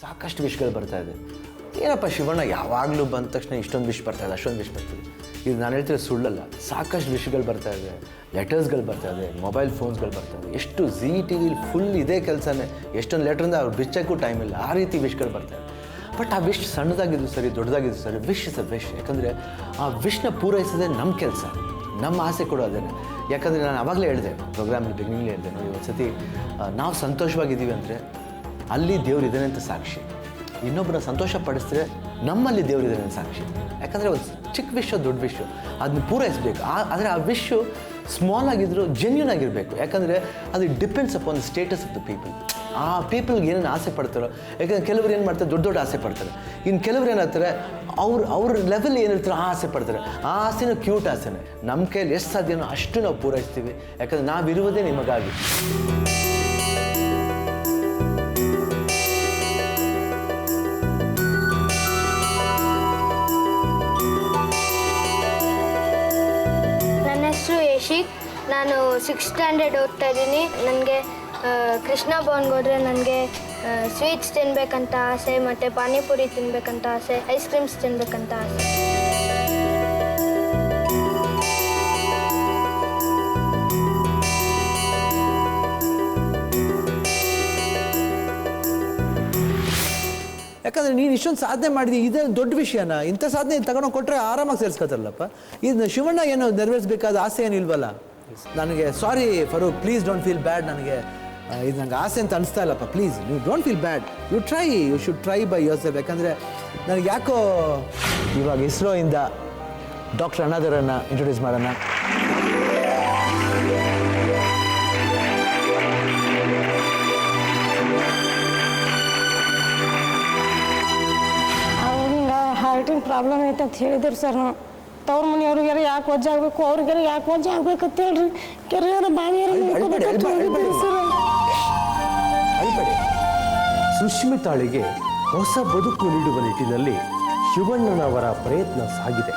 ಸಾಕಷ್ಟು ವಿಷ್ಗಳು ಬರ್ತಾಯಿದೆ. ಏನಪ್ಪ ಶಿವಣ್ಣ ಯಾವಾಗಲೂ ಬಂದ ತಕ್ಷಣ ಇಷ್ಟೊಂದು ವಿಷ್ ಬರ್ತಾಯಿದೆ, ಅಷ್ಟೊಂದು ವಿಷ್ ಬರ್ತಿದೆ. ಇದು ನಾನು ಹೇಳ್ತಿರೋ ಸುಳ್ಳಲ್ಲ, ಸಾಕಷ್ಟು ವಿಷಯಗಳು ಬರ್ತಾಯಿದೆ, ಲೆಟರ್ಸ್ಗಳು ಬರ್ತಾಯಿದೆ, ಮೊಬೈಲ್ ಫೋನ್ಸ್ಗಳು ಬರ್ತಾಯಿದೆ. ಎಷ್ಟು Zee TV ಫುಲ್ ಇದೇ ಕೆಲಸನೇ, ಎಷ್ಟೊಂದು ಲೆಟ್ರಿಂದ ಅವ್ರು ಬಿಚ್ಚೋಕ್ಕೂ ಟೈಮ್ ಇಲ್ಲ, ಆ ರೀತಿ ವಿಷ್ಗಳು ಬರ್ತಾಯಿದೆ. ಬಟ್ ಆ ವಿಶ್ ಸಣ್ಣದಾಗಿದ್ದು ಸರಿ, ದೊಡ್ಡದಾಗಿದ್ದು ಸರಿ, ವಿಶ್ ಇಸ್ ಅ ವಿಶ್. ಯಾಕಂದರೆ ಆ ವಿಶ್ನ ಪೂರೈಸೋದೇ ನಮ್ಮ ಕೆಲಸ, ನಮ್ಮ ಆಸೆ ಕೂಡ ಅದೇನೆ. ಯಾಕಂದರೆ ನಾನು ಆವಾಗಲೇ ಹೇಳಿದೆ, ಪ್ರೋಗ್ರಾಮಲ್ಲಿ ಬಿಗಿನಿಂಗ್ಲೇ ಹೇಳಿದೆ, ನೋಡಿ ಒಂದು ಸತಿ ನಾವು ಸಂತೋಷವಾಗಿದ್ದೀವಿ ಅಂದರೆ ಅಲ್ಲಿ ದೇವ್ರು ಇದ್ದಾನೆ ಅಂತ ಸಾಕ್ಷಿ. ಇನ್ನೊಬ್ಬರ ಸಂತೋಷ ಪಡಿಸಿದ್ರೆ ನಮ್ಮಲ್ಲಿ ದೇವ್ರು ಇದ್ದಾನೆ ಅಂತ ಸಾಕ್ಷಿ. ಯಾಕಂದರೆ ಒಂದು ಚಿಕ್ಕ ವಿಷಯ ದೊಡ್ಡ ವಿಷಯ ಅದನ್ನ ಪೂರೈಸಬೇಕು. ಆದರೆ ಆ ವಿಷಯ ಸ್ಮಾಲ್ ಆಗಿದ್ದರೂ ಜೆನ್ಯೂನ್ ಆಗಿರಬೇಕು. ಯಾಕಂದರೆ ಅದು depends upon the status of the people. ಆ ಪೀಪಲ್ಗೆ ಏನೇನು ಆಸೆ ಪಡ್ತಾರೋ, ಯಾಕಂದರೆ ಕೆಲವರು ಏನು ಮಾಡ್ತಾರೆ, ದೊಡ್ಡ ದೊಡ್ಡ ಆಸೆ ಪಡ್ತಾರೆ. ಇನ್ನು ಕೆಲವ್ರು ಏನಾಗ್ತಾರೆ, ಅವ್ರ ಲೆವೆಲ್ ಏನಿರ್ತಾರೋ ಆ ಆಸೆ ಪಡ್ತಾರೆ. ಆ ಆಸೆನೂ ಕ್ಯೂಟ್ ಆಸೆನೇ. ನಮ್ಮ ಕೈಯಲ್ಲಿ ಎಷ್ಟು ಸಾಧ್ಯನೋ ಅಷ್ಟು ನಾವು ಪೂರೈಸ್ತೀವಿ. ಯಾಕಂದರೆ ನಾವಿರುವುದೇ ನಿಮಗಾಗಿ. ನಾನು 6th ಸ್ಟ್ಯಾಂಡರ್ಡ್ ಓದ್ತಾ ಇದ್ದೀನಿ. ನನಗೆ ಕೃಷ್ಣ ಭವನ್ಗೆ ಹೋದರೆ ನನಗೆ ಸ್ವೀಟ್ಸ್ ತಿನ್ನಬೇಕಂತ ಆಸೆ, ಮತ್ತು ಪಾನಿಪುರಿ ತಿನ್ನಬೇಕಂತ ಆಸೆ, ಐಸ್ ಕ್ರೀಮ್ಸ್ ತಿನ್ನಬೇಕಂತ ಆಸೆ. ಯಾಕಂದರೆ ನೀನು ಇಷ್ಟೊಂದು ಸಾಧನೆ ಮಾಡಿದಿ, ಇದೇ ದೊಡ್ಡ ವಿಷಯನ. ಇಂಥ ಸಾಧನೆ ತಗೊಂಡು ಕೊಟ್ಟರೆ ಆರಾಮಾಗಿ ಸೇರಿಸ್ಕೊತಾರಲ್ಲಪ್ಪ. ಇದು ಶಿವಣ್ಣ ಏನು ನೆರವೇರಿಸಬೇಕಾದ ಆಸೆ ಏನಿಲ್ವಲ್ಲ. ನನಗೆ sorry Farooq, please don't feel bad. ನನಗೆ ಇದು ನಂಗೆ ಆಸೆ ಅಂತ ಅನಿಸ್ತಾ ಇಲ್ಲಪ್ಪ. Please you don't feel bad, you should try by yourself. ಯಾಕಂದರೆ ನನಗೆ ಯಾಕೋ ಇವಾಗ ಇಸ್ರೋಯಿಂದ ಡಾಕ್ಟರ್ ಅನಾದರನ್ನು ಇಂಟ್ರೊಡ್ಯೂಸ್ ಮಾಡೋಣ. ಹಾರ್ಟಿನ ಪ್ರಾಬ್ಲಮ್ ಐತೆ ಅಂತ ಹೇಳಿದ್ರು ಸರ್. ನಾವು ತವ್ರ ಮನೆಯವ್ರಿಗಾರ ಯಾಕೆ ವಜ್ಜೆ ಆಗಬೇಕು, ಅವ್ರಿಗಾರ ಯಾಕೆ ವಜ್ಜೆ ಆಗ್ಬೇಕು ಅಂತ ಹೇಳ್ರಿ. ಕೆರೆಯಾರ ಬಾವಿಯಾರ ಸುಷ್ಮಿತಾಳಿಗೆ ಹೊಸ ಬದುಕು ನೀಡುವ ನಿಟ್ಟಿನಲ್ಲಿ ಶಿವಣ್ಣನವರ ಪ್ರಯತ್ನ ಸಾಗಿದೆ.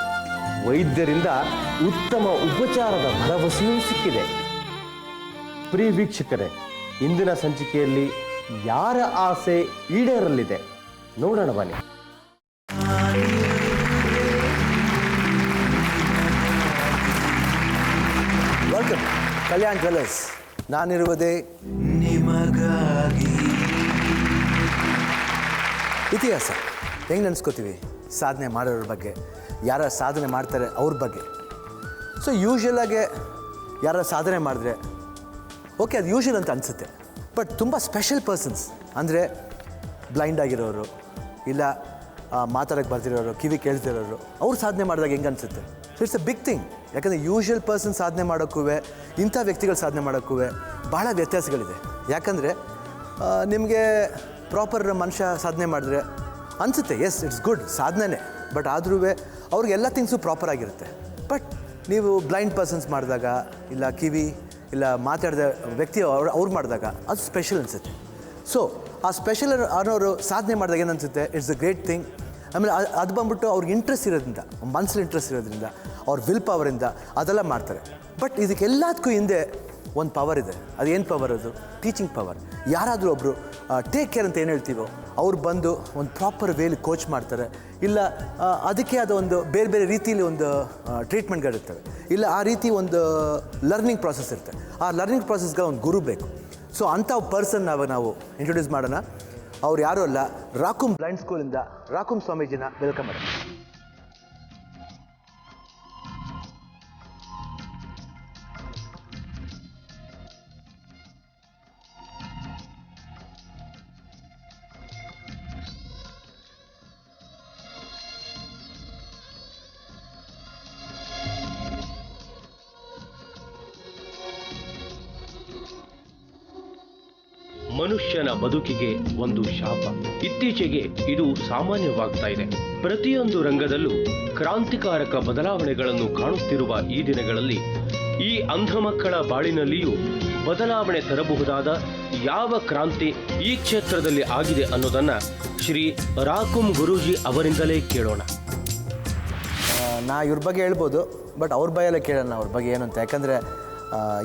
ವೈದ್ಯರಿಂದ ಉತ್ತಮ ಉಪಚಾರದ ಭರವಸೆಯೂ ಸಿಕ್ಕಿದೆ. ಪ್ರಿಯ ವೀಕ್ಷಕರೇ, ಇಂದಿನ ಸಂಚಿಕೆಯಲ್ಲಿ ಯಾರ ಆಸೆ ಈಡೇರಲಿದೆ ನೋಡೋಣ ಬನ್ನಿ. Welcome Kalyan jewellers. ನಾನಿರುವುದೇ ನಿಮಗಾಗಿ. ಇತಿಹಾಸ ಹೆಂಗೆ ನೆನೆಸ್ಕೋತೀವಿ? ಸಾಧನೆ ಮಾಡೋರ ಬಗ್ಗೆ, ಯಾರ ಸಾಧನೆ ಮಾಡ್ತಾರೆ ಅವ್ರ ಬಗ್ಗೆ. ಸೊ ಯೂಶ್ವಲಾಗೆ ಯಾರ ಸಾಧನೆ ಮಾಡಿದ್ರೆ ಓಕೆ, ಅದು ಯೂಶ್ವಲ್ ಅಂತ ಅನಿಸುತ್ತೆ. ಬಟ್ ತುಂಬ ಸ್ಪೆಷಲ್ ಪರ್ಸನ್ಸ್ ಅಂದರೆ ಬ್ಲೈಂಡ್ ಆಗಿರೋರು, ಇಲ್ಲ ಮಾತಾಡೋಕ್ಕೆ ಬರ್ತಿರೋರು, ಕಿವಿ ಕೇಳ್ತಿರೋರು, ಅವ್ರು ಸಾಧನೆ ಮಾಡಿದಾಗ ಹೆಂಗೆ ಅನಿಸುತ್ತೆ? So it's a big thing. ಯಾಕಂದರೆ ಯೂಶ್ವಲ್ ಪರ್ಸನ್ ಸಾಧನೆ ಮಾಡೋಕ್ಕೂ ಇಂಥ ವ್ಯಕ್ತಿಗಳು ಸಾಧನೆ ಮಾಡೋಕ್ಕೂ ಭಾಳ ವ್ಯತ್ಯಾಸಗಳಿದೆ. ಯಾಕಂದರೆ ನಿಮಗೆ ಪ್ರಾಪರ್ ಮನುಷ್ಯ ಸಾಧನೆ ಮಾಡಿದ್ರೆ ಅನಿಸುತ್ತೆ ಎಸ್ ಇಟ್ಸ್ ಗುಡ್ ಸಾಧನೆ, ಬಟ್ ಆದ್ರೂ ಅವ್ರಿಗೆಲ್ಲ ಥಿಂಗ್ಸು ಪ್ರಾಪರ್ ಆಗಿರುತ್ತೆ. ಬಟ್ ನೀವು ಬ್ಲೈಂಡ್ ಪರ್ಸನ್ಸ್ ಮಾಡಿದಾಗ, ಇಲ್ಲ ಕಿವಿ ಇಲ್ಲ ಮಾತಾಡಿದ ವ್ಯಕ್ತಿ ಅವ್ರು ಮಾಡಿದಾಗ ಅದು ಸ್ಪೆಷಲ್ ಅನಿಸುತ್ತೆ. ಸೊ ಆ ಸ್ಪೆಷಲ್ ಅನ್ನೋರು ಸಾಧನೆ ಮಾಡಿದಾಗ ಏನು ಅನಿಸುತ್ತೆ, ಇಟ್ಸ್ ಅ ಗ್ರೇಟ್ ಥಿಂಗ್. ಆಮೇಲೆ ಅದು ಬಂದ್ಬಿಟ್ಟು ಅವ್ರಿಗೆ ಇಂಟ್ರೆಸ್ಟ್ ಇರೋದ್ರಿಂದ, ಮನಸ್ಸಲ್ಲಿ ಇಂಟ್ರೆಸ್ಟ್ ಇರೋದ್ರಿಂದ, ಅವ್ರ ವಿಲ್ ಪವರಿಂದ ಅದೆಲ್ಲ ಮಾಡ್ತಾರೆ. ಬಟ್ ಇದಕ್ಕೆಲ್ಲದಕ್ಕೂ ಹಿಂದೆ ಒಂದು ಪವರ್ ಇದೆ. ಅದೇನು ಪವರ್? ಅದು ಟೀಚಿಂಗ್ ಪವರ್. ಯಾರಾದರೂ ಒಬ್ಬರು ಟೇಕ್ ಕೇರ್ ಅಂತ ಏನು ಹೇಳ್ತೀವೋ ಅವ್ರು ಬಂದು ಒಂದು ಪ್ರಾಪರ್ ವೇಲಿ ಕೋಚ್ ಮಾಡ್ತಾರೆ, ಇಲ್ಲ ಅದಕ್ಕೆ ಆದ ಒಂದು ಬೇರೆ ಬೇರೆ ರೀತಿಯಲ್ಲಿ ಒಂದು ಟ್ರೀಟ್ಮೆಂಟ್ಗಳಿರ್ತವೆ, ಇಲ್ಲ ಆ ರೀತಿ ಒಂದು ಲರ್ನಿಂಗ್ ಪ್ರಾಸೆಸ್ ಇರುತ್ತೆ. ಆ ಲರ್ನಿಂಗ್ ಪ್ರಾಸೆಸ್ಗೆ ಒಂದು ಗುರು ಬೇಕು. ಸೊ ಅಂಥ ಪರ್ಸನ್ ನಾವು ಇಂಟ್ರೊಡ್ಯೂಸ್ ಮಾಡೋಣ. ಅವ್ರು ಯಾರೂ ಅಲ್ಲ, ರಾಕುಮ್ ಬ್ಲೈಂಡ್ ಸ್ಕೂಲಿಂದ ರಾಕುಮ್ ಸ್ವಾಮೀಜಿನ ವೆಲ್ಕಮ್ ಮಾಡೋಣ. ಮನುಷ್ಯನ ಬದುಕಿಗೆ ಒಂದು ಶಾಪ. ಇತ್ತೀಚೆಗೆ ಇದು ಸಾಮಾನ್ಯವಾಗ್ತಾ ಇದೆ. ಪ್ರತಿಯೊಂದು ರಂಗದಲ್ಲೂ ಕ್ರಾಂತಿಕಾರಕ ಬದಲಾವಣೆಗಳನ್ನು ಕಾಣುತ್ತಿರುವ ಈ ದಿನಗಳಲ್ಲಿ ಈ ಅಂಧ ಮಕ್ಕಳ ಬಾಳಿನಲ್ಲಿಯೂ ಬದಲಾವಣೆ ತರಬಹುದಾದ ಯಾವ ಕ್ರಾಂತಿ ಈ ಕ್ಷೇತ್ರದಲ್ಲಿ ಆಗಿದೆ ಅನ್ನೋದನ್ನ ಶ್ರೀ ರಾಕುಮ್ ಗುರೂಜಿ ಅವರಿಂದಲೇ ಕೇಳೋಣ. ನಾ ಇವ್ರ ಬಗ್ಗೆ ಹೇಳ್ಬೋದು, ಬಟ್ ಅವ್ರ ಬಾಯಲ್ಲೇ ಕೇಳೋಣ ಅವ್ರ ಬಗ್ಗೆ ಏನು ಅಂತ. ಯಾಕಂದರೆ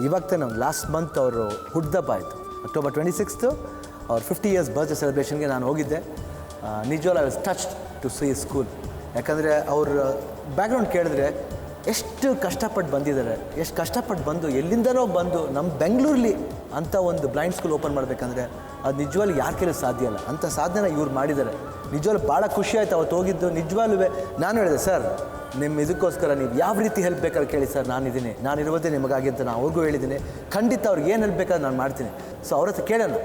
ಇವಾಗ ತಾನೆ ಲಾಸ್ಟ್ ಮಂತ್ ಅವರು ಹುಟ್ಟಿದಬ್ಬ ಆಯಿತು. October 26th ಅವ್ರ 50 years ಬರ್ತ್ಡೇ ಸೆಲೆಬ್ರೇಷನ್ಗೆ ನಾನು ಹೋಗಿದ್ದೆ. ನಿಜವಾಗ್ಲೂ I was touch to see school. ಯಾಕಂದರೆ ಅವ್ರ ಬ್ಯಾಕ್ಗ್ರೌಂಡ್ ಕೇಳಿದ್ರೆ ಎಷ್ಟು ಕಷ್ಟಪಟ್ಟು ಬಂದಿದ್ದಾರೆ, ಎಷ್ಟು ಕಷ್ಟಪಟ್ಟು ಬಂದು ಎಲ್ಲಿಂದನೋ ಬಂದು ನಮ್ಮ ಬೆಂಗಳೂರಲ್ಲಿ ಅಂಥ ಒಂದು ಬ್ಲೈಂಡ್ ಸ್ಕೂಲ್ ಓಪನ್ ಮಾಡಬೇಕಂದ್ರೆ ಅದು ನಿಜವಾಗ್ಲೂ ಯಾರ ಕೈಲೂ ಸಾಧ್ಯ ಇಲ್ಲ. ಅಂಥ ಸಾಧನೆ ಇವ್ರು ಮಾಡಿದ್ದಾರೆ. ನಿಜವಾಗ್ಲೂ ಭಾಳ ಖುಷಿ ಆಯಿತು ಅವತ್ತು ಹೋಗಿದ್ದು. ನಿಜವಾಗ್ಲೂ ನಾನು ಹೇಳಿದೆ, ಸರ್ ನಿಮ್ಮ ಇದಕ್ಕೋಸ್ಕರ ನೀವು ಯಾವ ರೀತಿ ಹೆಲ್ಪ್ ಬೇಕಾದ್ರೆ ಕೇಳಿ ಸರ್, ನಾನಿದ್ದೀನಿ, ನಾನಿರುವುದೇ ನಿಮಗಾಗಿ ಅಂತ ನಾನು ಅವ್ರಿಗೂ ಹೇಳಿದ್ದೀನಿ. ಖಂಡಿತ ಅವ್ರಿಗೆ ಏನು ಹೆಲ್ಪ್ ಬೇಕಾದ್ರೆ ನಾನು ಮಾಡ್ತೀನಿ. ಸೊ ಅವ್ರ ಹತ್ರ ಕೇಳೋಣ.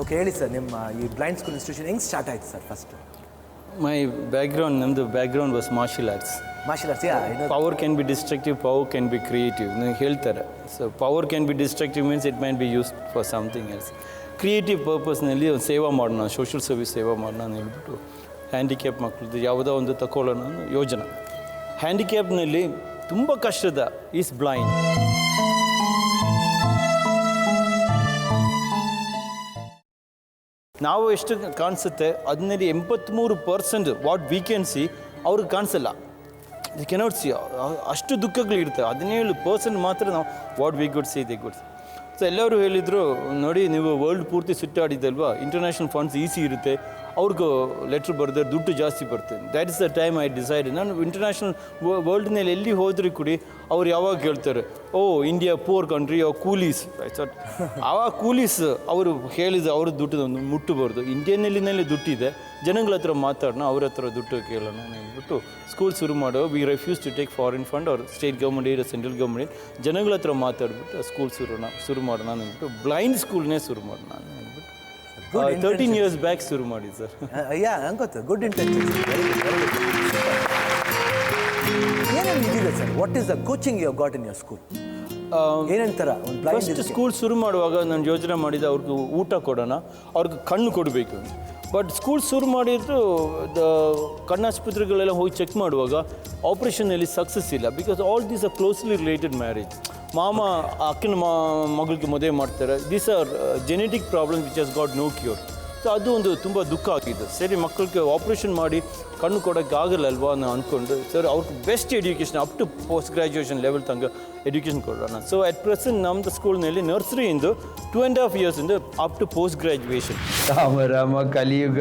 ಓಕೆ, ಹೇಳಿ ಸರ್, ನಿಮ್ಮ ಈ ಬ್ಲೈಂಡ್ ಸ್ಕೂಲ್ ಇನ್ಸ್ಟಿಟ್ಯೂಷನ್ ಹೆಂಗೆ ಸ್ಟಾರ್ಟ್ ಆಯಿತು sir? First My background was martial arts. Martial arts. Yeah, Power can be destructive, power can be creative. ಹೇಳ್ತಾರೆ. So power can be destructive means it might be used for something else. Creative ಪರ್ಪಸ್ನಲ್ಲಿ ಒಂದು ಸೇವಾ ಮಾಡೋಣ, social service ಸೇವಾ ಮಾಡೋಣ ಅಂತ ಹೇಳ್ಬಿಟ್ಟು handicap ಮಕ್ಕಳದ್ದು ಯಾವುದೋ ಒಂದು ತಗೊಳ್ಳೋಣ ಅನ್ನೋ ಯೋಜನೆ. ಹ್ಯಾಂಡಿಕ್ಯಾಪ್ನಲ್ಲಿ ತುಂಬ ಕಷ್ಟದ ಈಸ್ ಬ್ಲೈಂಡ್. ನಾವು ಎಷ್ಟು ಕಾಣಿಸುತ್ತೆ ಅದನ್ನಲ್ಲಿ 83% ವಾಟ್ ವಿ ಕ್ಯಾನ್ ಸಿ ಅವ್ರಿಗೆ ಕಾಣಿಸಲ್ಲ. The cannot see. ಅಷ್ಟು ದುಃಖಗಳಿರುತ್ತೆ. 17% ಮಾತ್ರ ನಾವು what we good see the good. So ಎಲ್ಲರೂ ಹೇಳಿದರು, ನೋಡಿ ನೀವು ವರ್ಲ್ಡ್ ಪೂರ್ತಿ ಸುತ್ತಾಡಿದ್ದಲ್ವಾ, ಇಂಟರ್ನ್ಯಾಷನಲ್ ಫಂಡ್ಸ್ ಈಸಿ ಇರುತ್ತೆ, ಅವ್ರಿಗೂ ಲೆಟ್ರ್ ಬರೆದ್ರೆ ದುಡ್ಡು ಜಾಸ್ತಿ ಬರ್ತದೆ. That is the time I decide. ನಾನು ಇಂಟರ್ನ್ಯಾಷನಲ್ ವರ್ಲ್ಡ್ನಲ್ಲಿ ಎಲ್ಲಿ ಹೋದ್ರೂ ಕೂಡಿ ಅವ್ರು ಯಾವಾಗ ಹೇಳ್ತಾರೆ, ಓ ಇಂಡಿಯಾ ಪೂರ್ ಕಂಟ್ರಿ ಆಫ್ ಕೂಲೀಸ್. ಆವಾಗ ಕೂಲೀಸ್ ಅವರು ಹೇಳಿದ ಅವ್ರ ದುಡ್ಡು ಮುಟ್ಟಬಾರ್ದು. ಇಂಡಿಯನ್ನಲ್ಲಿ ದುಡ್ಡಿದೆ, ಜನಗಳ ಹತ್ರ ಮಾತಾಡೋಣ, ಅವ್ರ ಹತ್ರ ದುಡ್ಡು ಕೇಳೋಣ ಅಂದ್ಬಿಟ್ಟು ಸ್ಕೂಲ್ ಶುರು ಮಾಡೋ. We refuse to take foreign fund ಅವ್ರ ಸ್ಟೇಟ್ ಗೌರ್ಮೆಂಟ್ ಇಲ್ಲ ಸೆಂಟ್ರಲ್ ಗೌರ್ಮೆಂಟ್. ಜನಗಳ ಹತ್ರ ಮಾತಾಡ್ಬಿಟ್ಟು ಸ್ಕೂಲ್ ಶುರು ಮಾಡೋಣ ಅಂದ್ಬಿಟ್ಟು ಬ್ಲೈಂಡ್ ಸ್ಕೂಲ್ನೇ ಶುರು ಮಾಡೋಣ ಅಂದ್ಬಿಟ್ಟು 13 years ಬ್ಯಾಕ್ ಶುರು ಮಾಡಿ ಸರ್. ಯಾ, ನಂಗೆ ಗೊತ್ತು. Good intention. ಏನೇನು ಇದಿದೆ sir? What is the coaching you got in your school? ಏನೇನು ಥರ ಒಂದು ಫಸ್ಟ್ ಸ್ಕೂಲ್ ಶುರು ಮಾಡುವಾಗ ನಾನು ಯೋಚನೆ ಮಾಡಿದೆ, ಅವ್ರಿಗೆ ಊಟ ಕೊಡೋಣ, ಅವ್ರಿಗೆ ಕಣ್ಣು ಕೊಡಬೇಕು. ಬಟ್ ಸ್ಕೂಲ್ ಶುರು ಮಾಡಿದ್ರು ಕಣ್ಣಾಸ್ಪತ್ರೆಗಳೆಲ್ಲ ಹೋಗಿ ಚೆಕ್ ಮಾಡುವಾಗ ಆಪ್ರೇಷನಲ್ಲಿ ಸಕ್ಸಸ್ ಇಲ್ಲ. Because all these are closely related marriage. ಮಾಮ ಅಕ್ಕನ ಮಗಳಿಗೆ ಮದುವೆ ಮಾಡ್ತಾರೆ. These are genetic problem which has got no cure. So ಅದು ಒಂದು ತುಂಬ ದುಃಖ ಆಗಿದ್ದು. ಸರಿ, ಮಕ್ಕಳಿಗೆ ಆಪ್ರೇಷನ್ ಮಾಡಿ ಕಣ್ಣು ಕೊಡೋಕ್ಕೆ ಆಗಲ್ಲ ಅಲ್ವಾ ನಾನು ಅಂದ್ಕೊಂಡು, ಸರ್ ಅವ್ರಿಗೆ best education up to post graduation level ತನಕ ಎಡ್ಯುಕೇಷನ್ ಕೊಡೋಣ. ಸೊ ಅಟ್ ಪ್ರೆಸೆಂಟ್ ನಮ್ಮದು ಸ್ಕೂಲ್ನಲ್ಲಿ ನರ್ಸರಿಯಿಂದ 2.5 years up to post graduation. Rama ಕಲಿಯುಗ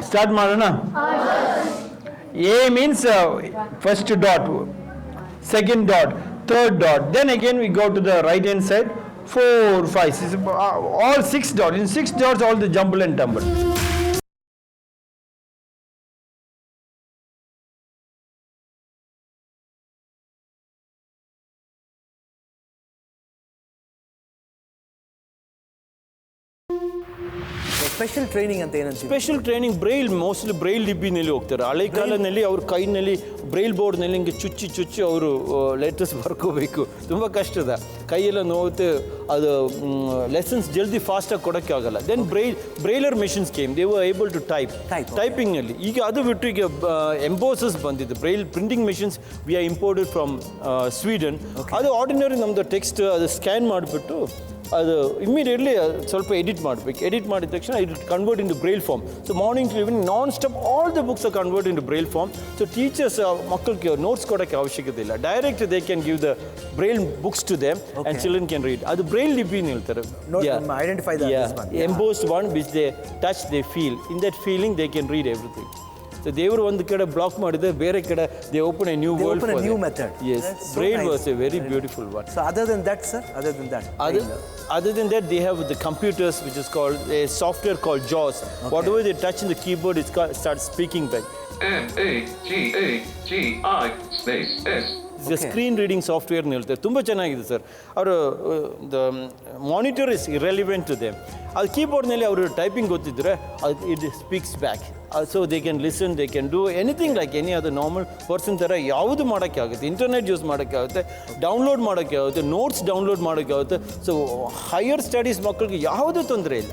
ಸ್ಟಾರ್ಟ್ ಮಾಡೋಣ. A means first dot, second dot, third dot, then again we go to the right hand side, 4, 5, 6, all 6 dots. In 6 dots all the jumble and tumble. Special training ಅಂತ ಏನಂತ? Special training mostly Braille ಲಿಪಿನಲ್ಲಿ ಹೋಗ್ತಾರೆ. ಹಳೆ ಕಾಲದಲ್ಲಿ ಅವ್ರ ಕೈನಲ್ಲಿ Braille ಬೋರ್ಡ್ನಲ್ಲಿ ಹಿಂಗೆ ಚುಚ್ಚಿ ಅವರು ಲೆಟರ್ಸ್ ಬರ್ಕೋಬೇಕು. ತುಂಬ ಕಷ್ಟದ, ಕೈಯೆಲ್ಲ ನೋವುತ್ತೆ, ಅದು ಲೆಸನ್ಸ್ ಜಲ್ದಿ ಫಾಸ್ಟಾಗಿ ಕೊಡೋಕ್ಕೆ ಆಗಲ್ಲ. Then brailler machines came, they were able to ಟೈಪಿಂಗ್ನಲ್ಲಿ. ಈಗ ಅದು ಬಿಟ್ಟು ಈಗ ಎಂಬೋಸಸ್ ಬಂದಿದ್ದು, braille printing machines we are imported from Sweden. ಅದು ಆರ್ಡಿನರಿ ನಮ್ಮದು ಟೆಕ್ಸ್ಟ್ ಅದು ಸ್ಕ್ಯಾನ್ ಮಾಡಿಬಿಟ್ಟು ಅದು ಇಮ್ಮಿಡಿಯೇಟ್ಲಿ ಸ್ವಲ್ಪ ಎಡಿಟ್ ಮಾಡಬೇಕು. ಎಡಿಟ್ ಮಾಡಿದ ತಕ್ಷಣ it convert into braille form. So morning to evening non stop all the books are convert into braille form. So teachers ಮಕ್ಕಳಿಗೆ ನೋಟ್ಸ್ ಕೊಡೋಕ್ಕೆ ಅವಶ್ಯಕತೆ ಇಲ್ಲ. Direct they can give the braille books to them and children can read. ಅದು braille ಲಿಪಿ ಹೇಳ್ತಾರೆ. Embossed one which they touch they feel. In that feeling they can read everything. So ದೇವರು ಒಂದು ಕಡೆ ಬ್ಲಾಕ್ ಮಾಡಿದ್ರೆ ಬೇರೆ ಕಡೆ they open a new world for new method. Yes, braille was a very beautiful one. So other than that, sir, other than that, they have the computers, which is called a software called JAWS. Whatever they touch in the keyboard, it starts speaking back. MAGAGI space S. It's a screen reading software ಅಂತ ಹೇಳ್ತಾರೆ. ತುಂಬ ಚೆನ್ನಾಗಿದೆ sir. ಅವರು the monitor is irrelevant to them. ಅದು ಕೀಬೋರ್ಡ್ನಲ್ಲಿ ಅವರು typing ಗೊತ್ತಿದ್ದರೆ it speaks back. So they can listen, they can do anything like any other normal person ಥರ ಯಾವುದು ಮಾಡೋಕ್ಕೆ ಆಗುತ್ತೆ. ಇಂಟರ್ನೆಟ್ ಯೂಸ್ ಮಾಡೋಕ್ಕೆ ಆಗುತ್ತೆ, ಡೌನ್ಲೋಡ್ ಮಾಡೋಕ್ಕೆ ಆಗುತ್ತೆ, ನೋಟ್ಸ್ ಡೌನ್ಲೋಡ್ ಮಾಡೋಕ್ಕೆ ಆಗುತ್ತೆ. ಸೊ ಹೈಯರ್ ಸ್ಟಡೀಸ್ ಮಕ್ಕಳಿಗೆ ಯಾವುದೂ ತೊಂದರೆ ಇಲ್ಲ.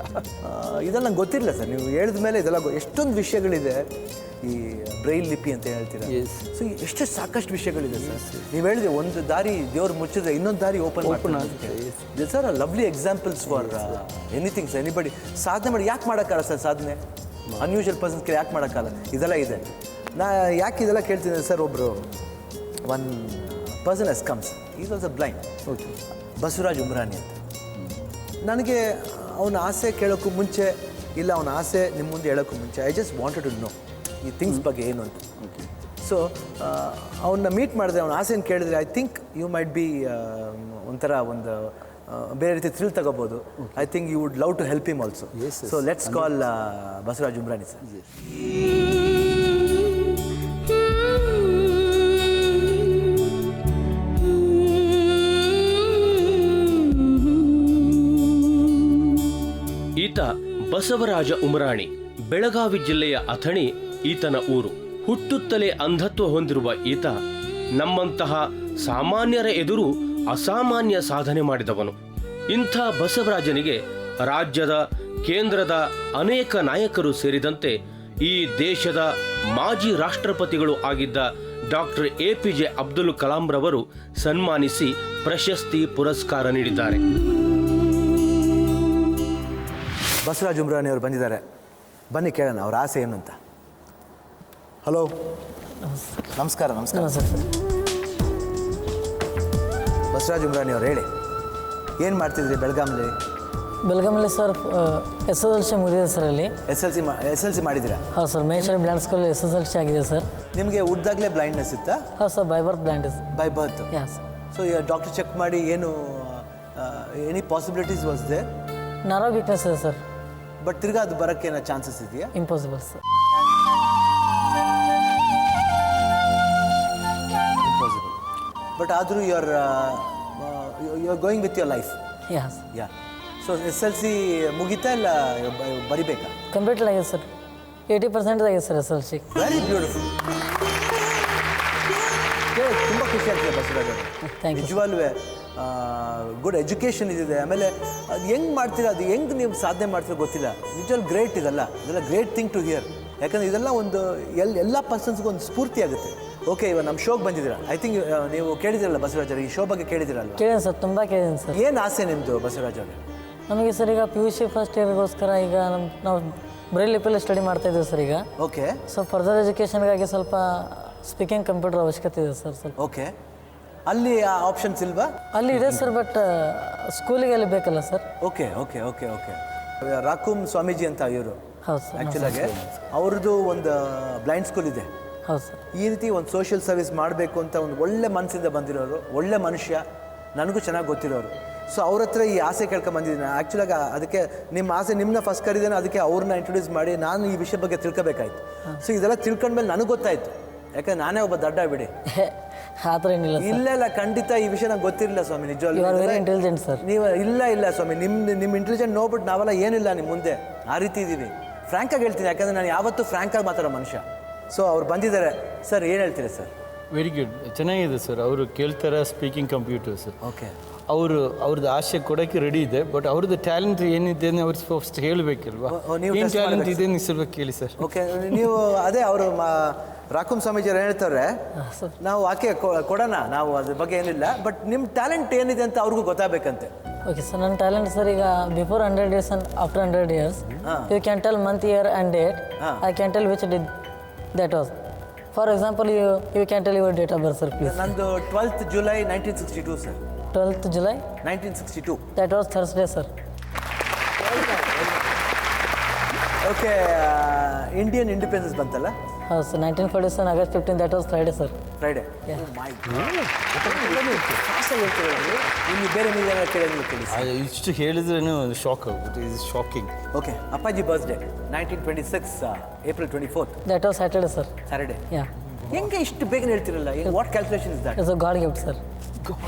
ಇದೆಲ್ಲ ನಂಗೆ ಗೊತ್ತಿರಲಿಲ್ಲ ಸರ್. ನೀವು ಹೇಳಿದ ಮೇಲೆ ಇದೆಲ್ಲ ಎಷ್ಟೊಂದು ವಿಷಯಗಳಿದೆ ಈ ಬ್ರೈಲ್ ಲಿಪಿ ಅಂತ ಹೇಳ್ತೀರಾ. ಸೊ ಎಷ್ಟು ಸಾಕಷ್ಟು ವಿಷಯಗಳಿದೆ ಸರ್. ನೀವು ಹೇಳಿದ್ರೆ ಒಂದು ದಾರಿ ದೇವ್ರು ಮುಚ್ಚಿದ್ರೆ ಇನ್ನೊಂದು ದಾರಿ ಓಪನ್ ಆಗುತ್ತೆ. This are lovely examples for anything sir. Anybody ಸಾಧನೆ ಮಾಡಿ ಯಾಕೆ ಮಾಡೋಕ್ಕಲ್ಲ ಸರ್? ಸಾಧನೆ ಅನ್ಯೂಶುವಲ್ ಪರ್ಸನ್ಸ್ ಕೇಳಿ ಯಾಕೆ ಮಾಡೋಕ್ಕಲ್ಲ? ಇದೆಲ್ಲ ಇದೆ. ನಾ ಯಾಕೆ ಇದೆಲ್ಲ ಕೇಳ್ತೀನಿ ಸರ್, ಒಬ್ಬರು one person as comes, is also blind. Basavaraj Umrani ಅಂತ. ನನಗೆ ಅವನ ಆಸೆ ಕೇಳೋಕ್ಕೂ ಮುಂಚೆ ಇಲ್ಲ ಅವನ ಆಸೆ ನಿಮ್ಮ ಮುಂದೆ ಹೇಳೋಕ್ಕೂ ಮುಂಚೆ I just wanted to know ಈ ಥಿಂಗ್ಸ್ ಬಗ್ಗೆ ಏನು ಅಂತ. ಸೊ ಅವನ್ನ ಮೀಟ್ ಮಾಡಿದ್ರೆ ಅವನ ಆಸೆಯನ್ನು ಕೇಳಿದ್ರೆ I think you might be ಒಂಥರ ಒಂದು ಬೇರೆ ರೀತಿ ಥ್ರಿಲ್ ತಗೋಬೋದು. I think you would love to help him also. So let's call Basavaraj Umrani sir. ಈತ ಬಸವರಾಜ ಉಮರಾಣಿ. ಬೆಳಗಾವಿ ಜಿಲ್ಲೆಯ ಅಥಣಿ ಈತನ ಊರು. ಹುಟ್ಟುತ್ತಲೇ ಅಂಧತ್ವ ಹೊಂದಿರುವ ಈತ ನಮ್ಮಂತಹ ಸಾಮಾನ್ಯರ ಎದುರು ಅಸಾಮಾನ್ಯ ಸಾಧನೆ ಮಾಡಿದವನು. ಇಂಥ ಬಸವರಾಜನಿಗೆ ರಾಜ್ಯದ ಕೇಂದ್ರದ ಅನೇಕ ನಾಯಕರು ಸೇರಿದಂತೆ ಈ ದೇಶದ ಮಾಜಿ ರಾಷ್ಟ್ರಪತಿಗಳು ಆಗಿದ್ದ ಡಾಕ್ಟರ್ APJ ಅಬ್ದುಲ್ ಕಲಾಂರವರು ಸನ್ಮಾನಿಸಿ ಪ್ರಶಸ್ತಿ ಪುರಸ್ಕಾರ ನೀಡಿದ್ದಾರೆ. ಬಸವರಾಜ್ ಉಮ್ರಾನಿ ಅವರು ಬಂದಿದ್ದಾರೆ, ಬನ್ನಿ ಕೇಳೋಣ ಅವ್ರ ಆಸೆ ಏನು ಅಂತ. ಹಲೋ, ನಮಸ್ಕಾರ. ನಮಸ್ಕಾರ ಸರ್. ಬಸವರಾಜ್ ಉಮ್ರಾನಿ ಅವ್ರು ಹೇಳಿ, ಏನು ಮಾಡ್ತಿದ್ರಿ ಬೆಳಗಾಮಲ್ಲಿ? ಬೆಳಗಾಮಲ್ಲಿ ಸರ್ SSLC ಮುಗಿದಿದೆ ಸರ್. ಅಲ್ಲಿ SSLC ಮಾಡಿದ್ದೀರಾ? ಹೌದು sir. Maheshwari blind school SSLC ಆಗಿದೆ ಸರ್. ನಿಮಗೆ ಹುಡ್ದಾಗಲೇ ಬ್ಲೈಂಡ್ನೆಸ್ ಇತ್ತಾ? ಹೌದು sir, by birth blind is. By birth? Yes. So doctor check ಮಾಡಿ ಏನು any possibilities was they? Nerve weakness ಇದೆ ಸರ್. ಬಟ್ ತಿರ್ಗಾ ಅದು ಬರೋಕ್ಕೆ ಏನೋ ಚಾನ್ಸಸ್ ಇದೆಯಾ? Impossible sir. ಇಂಪಾಸಿಬಲ್. ಬಟ್ ಆದರೂ you are going with your life. Yes. Yeah. So SSLC ಮುಗಿತಾ ಇಲ್ಲ ಬರಿಬೇಕಾ? ಕಂಪ್ಲೀಟ್ ಆಗಿದೆ ಸರ್. 80% ಆಗಿದೆ ಸರ್ SSLC. Very beautiful. ತುಂಬ ಖುಷಿ ಆಗ್ತದೆ ಬಸವರಾಜ್ ಅವರು. Thank you. ನಿಜವಾಗ್ಲೂ ಗುಡ್ ಎಜುಕೇಷನ್ ಇದಿದೆ. ಆಮೇಲೆ ಅದು ಹೆಂಗೆ ಮಾಡ್ತೀರಾ, ಅದು ಹೆಂಗೆ ನೀವು ಸಾಧನೆ ಮಾಡ್ತೀರೋ ಗೊತ್ತಿಲ್ಲ. ನಿಜವಾಗ್ಲೂ ಗ್ರೇಟ್ ಇದೆಲ್ಲ ಗ್ರೇಟ್ ಥಿಂಗ್ ಟು ಹಿಯರ್. ಯಾಕಂದರೆ ಇದೆಲ್ಲ ಒಂದು ಎಲ್ಲ ಪರ್ಸನ್ಸ್ಗೂ ಒಂದು ಸ್ಫೂರ್ತಿ ಆಗುತ್ತೆ. ಓಕೆ, ಇವಾಗ ನಮ್ಮ ಶೋಗೆ ಬಂದಿದ್ದೀರಾ. ಐ ಥಿಂಕ್ ನೀವು ಕೇಳಿದಿರಲ್ಲ ಬಸವರಾಜ್ ಅವರು, ಈ ಶೋ ಬಗ್ಗೆ ಕೇಳಿದಿರಲ್ಲ? ಕೇಳಿದ್ದೀನಿ ಸರ್, ತುಂಬ ಕೇಳಿದ್ದೀನಿ ಸರ್. ಏನು ಆಸೆ ನಿಮ್ಮದು ಬಸವರಾಜ್ ಅವರು? ನಮಗೆ ಸರ್ ಈಗ PUC ಫಸ್ಟ್ ಇಯರ್ಗೋಸ್ಕರ ಈಗ ನಾವು ಬ್ರೈಲ್ ಲಿಪಿಯಲ್ಲಿ ಸ್ಟಡಿ ಮಾಡ್ತಾಯಿದ್ದೀವಿ ಸರ್ ಈಗ. ಓಕೆ. ಸೊ ಫರ್ದರ್ ಎಜುಕೇಷನ್ಗಾಗಿ ಸ್ವಲ್ಪ ಸ್ಪೀಕಿಂಗ್ ಕಂಪ್ಯೂಟರ್ ಅವಶ್ಯಕತೆ ಇದೆ ಸರ್ ಸ್ವಲ್ಪ. ಓಕೆ. ಅಲ್ಲಿ ಆ ಆಪ್ಷನ್ಸ್ ಇಲ್ವಾ? ಅಲ್ಲಿ ಇದೆ ಸರ್, ಬಟ್ ಸ್ಕೂಲಿಗೆ ಅಲ್ಲಿ ಬೇಕಲ್ಲ sir. Okay okay okay okay. ರಾಕುಮ್ ಸ್ವಾಮೀಜಿ ಅಂತ ಇವರು ಹೌದು ಸರ್. ಆ್ಯಕ್ಚುಲಾಗಿ ಅವ್ರದ್ದು ಒಂದು ಬ್ಲೈಂಡ್ ಸ್ಕೂಲ್ ಇದೆ. ಹೌದು ಸರ್. ಈ ರೀತಿ ಒಂದು ಸೋಷಿಯಲ್ ಸರ್ವಿಸ್ ಮಾಡಬೇಕು ಅಂತ ಒಂದು ಒಳ್ಳೆ ಮನಸ್ಸಿಂದ ಬಂದಿರೋರು, ಒಳ್ಳೆ ಮನುಷ್ಯ, ನನಗೂ ಚೆನ್ನಾಗಿ ಗೊತ್ತಿರೋರು. ಸೊ ಅವ್ರ ಹತ್ರ ಈ ಆಸೆ ಕೇಳ್ಕೊಂಡು ಬಂದಿದ್ದೀನಿ. ಆ್ಯಕ್ಚುಲಾಗಿ ಅದಕ್ಕೆ ನಿಮ್ಮ ಆಸೆ ನಿಮ್ಮನ್ನ ಫಸ್ಟ್ ಕರೀದೇನೆ, ಅದಕ್ಕೆ ಅವ್ರನ್ನ ಇಂಟ್ರೊಡ್ಯೂಸ್ ಮಾಡಿ ನಾನು ಈ ವಿಷಯ ಬಗ್ಗೆ ತಿಳ್ಕೊಬೇಕಾಯ್ತು. ಸೊ ಇದೆಲ್ಲ ತಿಳ್ಕೊಂಡ್ಮೇಲೆ ನನಗೆ ಗೊತ್ತಾಯಿತು, ಯಾಕಂದ್ರೆ ನಾನೇ ಒಬ್ಬ ದಡ್ಡ ಬಿಡಿ. ಆ ಥರ ಏನಿಲ್ಲ ಸರ್. ಇಲ್ಲ ಖಂಡಿತ ಈ ವಿಷಯ ನಂಗೆ ಗೊತ್ತಿರಲಿಲ್ಲ ಸ್ವಾಮಿ, ನಿಜವಾಗ್ಲೂ. You are very intelligent sir. ನೀವು ಇಲ್ಲ ಸ್ವಾಮಿ, ನಿಮ್ಮ ಇಂಟೆಲಿಜೆಂಟ್ ನೋಡ್ಬಿಟ್ಟು ನಾವೆಲ್ಲ ಏನಿಲ್ಲ ನಿಮ್ಮ ಮುಂದೆ, ಆ ರೀತಿ ಇದ್ದೀವಿ. ಫ್ರ್ಯಾಂಕಾಗಿ ಹೇಳ್ತೀನಿ, ಯಾಕಂದರೆ ನಾನು ಯಾವತ್ತೂ ಫ್ರ್ಯಾಂಕಾಗಿ ಮಾತಾಡೋ ಮನುಷ್ಯ. ಸೊ ಅವ್ರು ಬಂದಿದ್ದಾರೆ ಸರ್, ಏನು ಹೇಳ್ತೀರಿ ಸರ್? ವೆರಿ ಗುಡ್, ಚೆನ್ನಾಗಿದೆ ಸರ್. ಅವರು ಕೇಳ್ತಾರೆ ಸ್ಪೀಕಿಂಗ್ ಕಂಪ್ಯೂಟರ್ ಸರ್. ಓಕೆ. ಅವ್ರದ್ದು ಆಸೆ ಕೊಡೋಕ್ಕೆ ರೆಡಿ ಇದೆ, ಬಟ್ ಅವ್ರದ್ದು ಟ್ಯಾಲೆಂಟ್ ಏನಿದೆ ಅವ್ರಿಗೆ ಫಸ್ಟ್ ಹೇಳಬೇಕಲ್ವಾ? ಏನು ಟ್ಯಾಲೆಂಟ್ ಇದೆ ನೀವು ಸ್ವಲ್ಪ ಕೇಳಿ ಸರ್. ಓಕೆ, ನೀವು ಅದೇ ಅವರು ರಾಕುಮ್ ಸ್ವಾಮೀಜಿ ಅವ್ರು ಹೇಳ್ತಾರೆ, ನಾವು ಆಕೆ ಕೊಡೋಣ, ನಾವು ಅದ್ರ ಬಗ್ಗೆ ಏನಿಲ್ಲ, ಬಟ್ ನಿಮ್ಮ ಟ್ಯಾಲೆಂಟ್ ಏನಿದೆ ಅಂತ ಅವ್ರಿಗೂ ಗೊತ್ತಾಗಬೇಕಂತೆ. ಓಕೆ ಸರ್, ನನ್ನ ಟ್ಯಾಲೆಂಟ್ ಸರ್ ಈಗ before 100 years and after 100 years, you can tell month, year and date. I can tell which date that was. For example, you can tell your date of birth, sir, please. ನಂದು 12th July 1962 sir. 12th July 1962. that was Thursday, sir. Okay. Indian independence ಬಂತಲ್ಲ? ಹೌದು sir. 1947 August 15 that was Friday, sir. Friday. ಇನ್ನು ಬೇರೆ ನೀವು ಕೇಳೋದಿಲ್ಲ ಕೇಳಿ. ಇಷ್ಟು ಹೇಳಿದ್ರೇನು ಶಾಕ್ ಆಗ್ಬಿಟ್ಟು, ಇಸ್ ಶಾಕಿಂಗ್. ಓಕೆ. ಅಪ್ಪಾಜಿ birthday 1926 April 24th. That was Saturday, sir. Saturday. Yeah. ಹೆಂಗೆ ಇಷ್ಟು ಬೇಗನೆ ಹೇಳ್ತಿರಲ್ಲ? What calculation is that? It's a God gift, sir.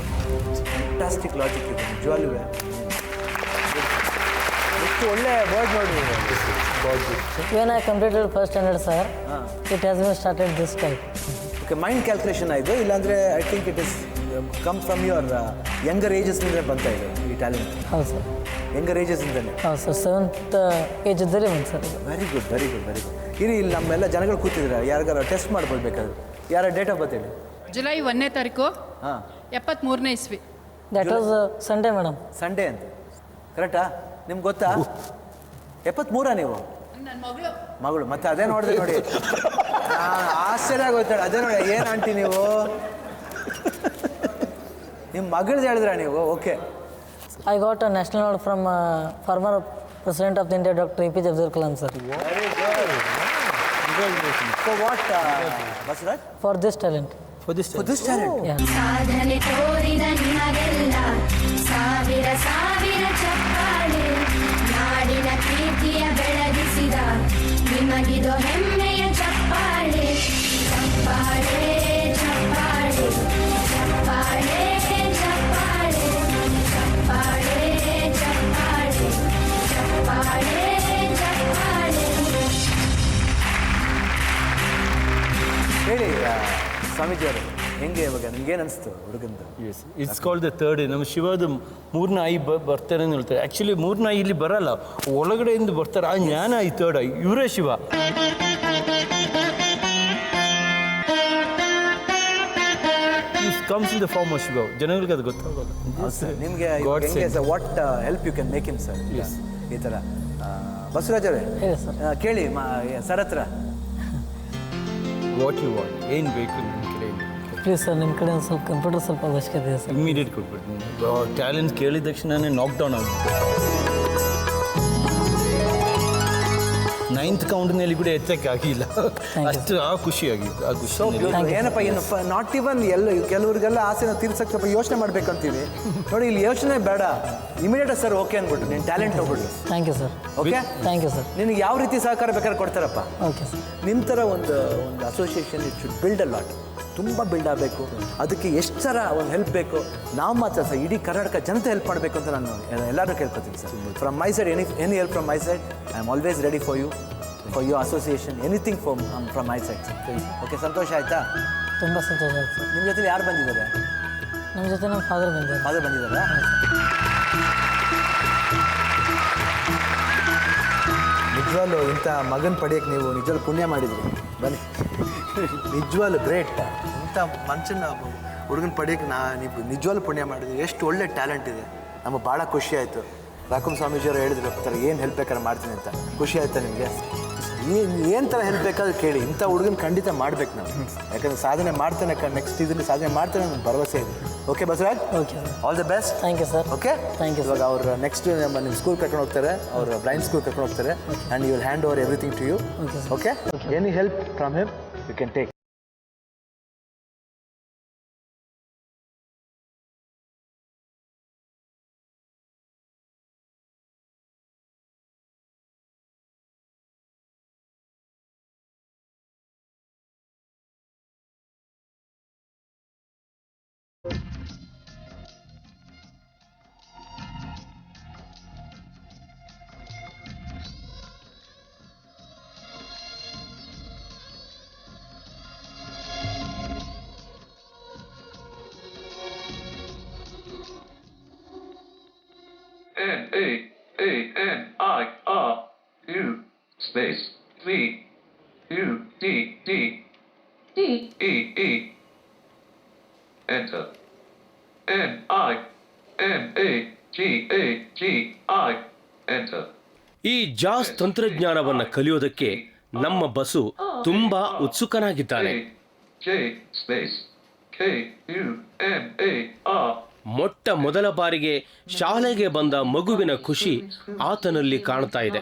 Fantastic logic ಇದೆ ನಿಜವಾಗ್ಲೂ. ಎಷ್ಟು ಒಳ್ಳೆ ವರ್ಡ್ ನೋಡಿ. When I completed first standard, sir, it has been started this type. Okay, mind calculation ಆಯಿತು, ಇಲ್ಲಾಂದರೆ I think it is come from your younger ಏಜಸ್ನಿಂದ ಬಂತ ಇದೆ ಈ ಟ್ಯಾಲೆಂಟ್. ಹೌದು ಸರ್. ಯಂಗರ್ ಏಜಸ್ನಿಂದಲೇ? ಹೌದು ಸರ್. 7th ಏಜ್ ಇದ್ದಲ್ಲಿ ಬಂತು sir. Very good very good very good. ಇಲ್ಲಿ ನಮ್ಮೆಲ್ಲ ಜನಗಳು ಕೂತಿದ್ದೀರಾ, ಯಾರಿಗಾರ ಟೆಸ್ಟ್ ಮಾಡ್ಬೋದು ಬೇಕಾದ್ರೆ. ಯಾರ ಡೇಟ್ ಆಫ್ ಬರ್ತ್ ಹೇಳಿ? ಜುಲೈ 1ನೇ ತಾರೀಕು ಹಾಂ 73ನೇ ಇಸ್ವಿ. That was Sunday, madam. Sunday ಅಂತ ಕರೆಕ್ಟಾ? ನಿಮ್ಗೆ ಗೊತ್ತಾ? 73 ನೀವು? ನನ್ನ ಮಗಳು. ಮಗಳು. ಮತ್ತೆ ಅದೇ ನೋಡಿದೆ ನೋಡಿ, ಆಶ್ಚರ್ಯ ಆಗೋಯ್ತಾಳೆ. ಅದೇ ನೋಡಿ, ಏನು ಆಂಟಿ ನೀವು ನಿಮ್ಮ ಮಗಳದ್ದು ಹೇಳಿದ್ರ ನೀವು? Okay. I got a national award from former President of the India, Dr. APJ Abdul Kalam, sir. For what, Basiraj? For this talent. For this For this talent? Yeah. ಸಾಧನೆ ತೋರಿದ ನಿಮಗೆಲ್ಲ ಸಾವಿರ ಸಾವಿರ ಚಪ್ಪಾಳೆ, ನಾಡಿನ ಕೀರ್ತಿಯ ಬೆಳಗಿಸಿದ ನಿಮಗಿದು ಹೆಮ್ಮೆಯ ಚಪ್ಪಾಳೆ. ಚಪ್ಪಾಳೆ ಚಪ್ಪಾಳೆ ಚಪ್ಪಾಳೆ ಚಪ್ಪಾಳೆ ಚಪ್ಪಾಳೆ ಚಪ್ಪಾಳೆ ಚಪ್ಪಾಳೆ ಚಪ್ಪಾಳೆ. ಹೇಳಿ ಸ್ವಾಮೀಜಿ ಅವರು, ಹೆಂಗೆ ಇವಾಗ ನಿಮ್ಗೇನು ಅನಿಸ್ತು ಹುಡುಗಂದು? Yes, it's called the third. ನಮ್ಮ ಶಿವದ ಮೂರನೇ ಐ ಬರ್ತಾರೆ ಅಂತ ಹೇಳ್ತಾರೆ. ಆ್ಯಕ್ಚುಲಿ ಮೂರನೇ ಐ ಇಲ್ಲಿ ಬರಲ್ಲ, ಒಳಗಡೆಯಿಂದ ಬರ್ತಾರೆ. ಆ ಜ್ಞಾನ ಐ ಥರ್ಡ್ ಐ, ಇವರೇ Shiva. Comes in the form of Shiva. ಜನಗಳಿಗೆ ಅದು ಗೊತ್ತಾಗಲ್ಲ. ನಿಮಗೆ God sent. What help you can make him sir? ಈ ಥರ ಬಸವರಾಜ್ ಅವರೇ, ಹೇಳಿ ಸರ್. ಕೇಳಿ ಸರ್ ಹತ್ರ. ವಾಟ್ ಯು ವಾಂಟ್, ಏನು ಬೇಕು ನಿಮ್ಮ ಕಡೆಯಿಂದ? ಪ್ಲೀಸ್ ಸರ್, ನಿಮ್ಮ ಕಡೆ ಒಂದು ಸ್ವಲ್ಪ ಕಂಪ್ಯೂಟರ್ ಸ್ವಲ್ಪ ಅವಶ್ಯಕತೆ ಇದೆ ಸರ್. ಇಮಿಡಿಯೇಟ್ ಕೊಟ್ಬಿಡ್ತೀನಿ. ಟ್ಯಾಲೆಂಟ್ ಕೇಳಿದ ತಕ್ಷಣನೇ ನಾಕ್ ಡೌನ್ ಆಗ್ಬಿಟ್ಟು 9th ಕೌಂಟ್ನಲ್ಲಿ ಕೂಡ ಎತ್ತಕ್ಕೆ ಆಗಿಲ್ಲ. ಅಷ್ಟು ಆ ಖುಷಿಯಾಗಿತ್ತು. ಆ ಖುಷಿ ಏನಪ್ಪ, ಏನು ನಾಟ್ ಇವನ್ ಕೆಲವ್ರಿಗೆಲ್ಲ ಆಸೆನ ತೀರ್ಸಕ್ಕೆ ಸ್ವಲ್ಪ ಯೋಚನೆ ಮಾಡ್ಬೇಕಂತೀವಿ ನೋಡಿ. ಇಲ್ಲಿ ಯೋಚನೆ ಬೇಡ, ಇಮಿಡಿಯೇಟ್ ಸರ್ ಓಕೆ ಅಂದ್ಬಿಟ್ಟು ನೀನು ಟ್ಯಾಲೆಂಟ್ ಹೋಗ್ಬಿಡು. Thank you sir. Okay, thank you sir. ನಿನಗೆ ಯಾವ ರೀತಿ ಸಹಕಾರ ಬೇಕಾದ್ರೆ ಕೊಡ್ತಾರಪ್ಪ. Okay sir. ನಿಮ್ಮ ಥರ ಒಂದು association it should build a lot. ತುಂಬ ಬಿಲ್ಡ್ ಆಗಬೇಕು. ಅದಕ್ಕೆ ಎಷ್ಟು ಥರ ಒಂದು ಹೆಲ್ಪ್ ಬೇಕು, ನಾವು ಮಾತ್ರ ಸರ್ ಇಡೀ ಕರ್ನಾಟಕ ಜನತೆ ಹೆಲ್ಪ್ ಮಾಡಬೇಕು ಅಂತ ನಾನು ಎಲ್ಲರೂ ಕೇಳ್ಕೊತೀನಿ sir. From my side any help from my side, I am always ready for you, for your association, anything from my side. Okay, ಸಂತೋಷ ಆಯಿತಾ? ತುಂಬ ಸಂತೋಷ ಆಯ್ತು ಸರ್. ನಿಮ್ಮ ಜೊತೆ ಯಾರು ಬಂದಿದ್ದಾರೆ? ನಮ್ಮ ಜೊತೆ ನಮ್ಮ ಫಾದರ್ ಬಂದಿದ್ದಾರೆ. ಫಾದರ್ ಬಂದಿದ್ದಾರಾ? ನಿಜವಾಗ್ಲೂ ಇಂಥ ಮಗನ ಪಡೆಯೋಕ್ಕೆ ನೀವು ನಿಜವಾಗ್ಲೂ ಪುಣ್ಯ ಮಾಡಿದ್ರಿ. ಬನ್ನಿ, ನಿಜವಾಗ್ಲೂ ಗ್ರೇಟ್. ಇಂಥ ಮನುಷ್ಯನ ಹುಡುಗನ ಪಡೆಯೋಕ್ಕೆ ನೀವು ನಿಜವಾಗ್ಲೂ ಪುಣ್ಯ ಮಾಡಿದ್ರಿ. ಎಷ್ಟು ಒಳ್ಳೆ ಟ್ಯಾಲೆಂಟ್ ಇದೆ. ನಮಗೆ ಭಾಳ ಖುಷಿ ಆಯಿತು. ರಾಕುಮ್ ಸ್ವಾಮೀಜಿಯವರು ಹೇಳಿದ್ರು ಥರ ಏನು ಹೆಲ್ಪ್ ಬೇಕಾದ್ರೆ ಮಾಡ್ತೀನಿ ಅಂತ. ಖುಷಿ ಆಯ್ತಾ ನಿಮಗೆ? ಏನು ಥರ ಹೆಲ್ಪ್ ಬೇಕಾದ್ರೆ ಕೇಳಿ. ಇಂಥ ಹುಡುಗನ ಖಂಡಿತ ಮಾಡ್ಬೇಕು ನಾವು, ಯಾಕಂದರೆ ಸಾಧನೆ ಮಾಡ್ತಾನೆ. ನೆಕ್ಸ್ಟ್ ಇದರಲ್ಲಿ ಸಾಧನೆ ಮಾಡ್ತಾನೆ ಅನ್ನೋ ಭರವಸೆ ಇದೆ. Okay Basavaraj, okay all the best. Thank you sir. Okay, thank you. ಇವಾಗ ಅವ್ರು ನೆಕ್ಸ್ಟ್ ನಿಮ್ಮ ಸ್ಕೂಲ್ ಕರ್ಕೊಂಡು ಹೋಗ್ತಾರೆ, ಅವ್ರ ಬ್ಲೈಂಡ್ ಸ್ಕೂಲ್ ಕರ್ಕೊಂಡು ಹೋಗ್ತಾರೆ. And you will hand over everything to you. Okay, any help from him you can take. N-A-A-N-I-R-U space V-U-D-D-D-E-E. Enter. N-I-M-A-G-A-G-I. Enter. ಈ ಜಾಸ್ ತಂತ್ರಜ್ಞಾನವನ್ನು ಕಲಿಯೋದಕ್ಕೆ ನಮ್ಮ ಬಸು ತುಂಬಾ ಉತ್ಸುಕನಾಗಿದ್ದಾನೆ. J space K-U-M-A-R. ಮೊಟ್ಟ ಮೊದಲ ಬಾರಿಗೆ ಶಾಲೆಗೆ ಬಂದ ಮಗುವಿನ ಖುಷಿ ಆತನಲ್ಲಿ ಕಾಣ್ತಾ ಇದೆ.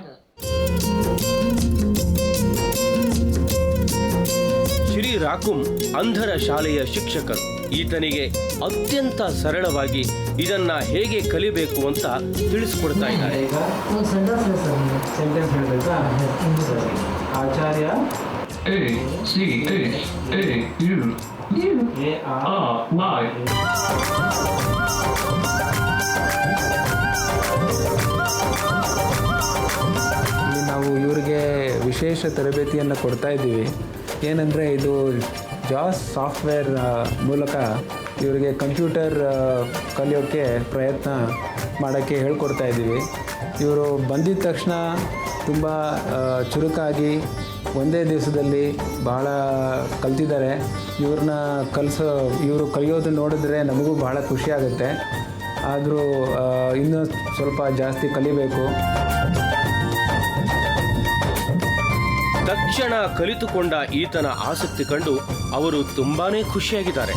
ಶ್ರೀ ರಾಕುಮ್ ಅಂಧರ ಶಾಲೆಯ ಶಿಕ್ಷಕರು. ಈತನಿಗೆ ಅತ್ಯಂತ ಸರಳವಾಗಿ ಇದನ್ನ ಹೇಗೆ ಕಲಿಬೇಕು ಅಂತ ತಿಳಿಸ್ಕೊಡ್ತಾ ಇದ್ದಾರೆ. ಆಚಾರ್ಯ A-C-H-A-U-R-Y. ಇಲ್ಲಿ ನಾವು ಇವರಿಗೆ ವಿಶೇಷ ತರಬೇತಿಯನ್ನು ಕೊಡ್ತಾ ಇದ್ದೀವಿ. ಏನಂದರೆ ಇದು ಜಾಸ್ ಸಾಫ್ಟ್ವೇರ್ ಮೂಲಕ ಇವರಿಗೆ ಕಂಪ್ಯೂಟರ್ ಕಲಿಯೋಕ್ಕೆ ಪ್ರಯತ್ನ ಮಾಡೋಕ್ಕೆ ಹೇಳ್ಕೊಡ್ತಾ ಇದ್ದೀವಿ. ಇವರು ಬಂದಿದ್ದ ತಕ್ಷಣ ತುಂಬ ಚುರುಕಾಗಿ ಒಂದೇ ದಿವಸದಲ್ಲಿ ಬಹಳ ಕಲ್ತಿದ್ದಾರೆ. ಇವರು ಕಲಿಯೋದು ನೋಡಿದ್ರೆ ನಮಗೂ ಬಹಳ ಖುಷಿಯಾಗುತ್ತೆ. ಆದರೂ ಇನ್ನೂ ಸ್ವಲ್ಪ ಜಾಸ್ತಿ ಕಲಿಬೇಕು. ತಕ್ಷಣ ಕಲಿತುಕೊಂಡ ಈತನ ಆಸಕ್ತಿ ಕಂಡು ಅವರು ತುಂಬಾನೇ ಖುಷಿಯಾಗಿದ್ದಾರೆ.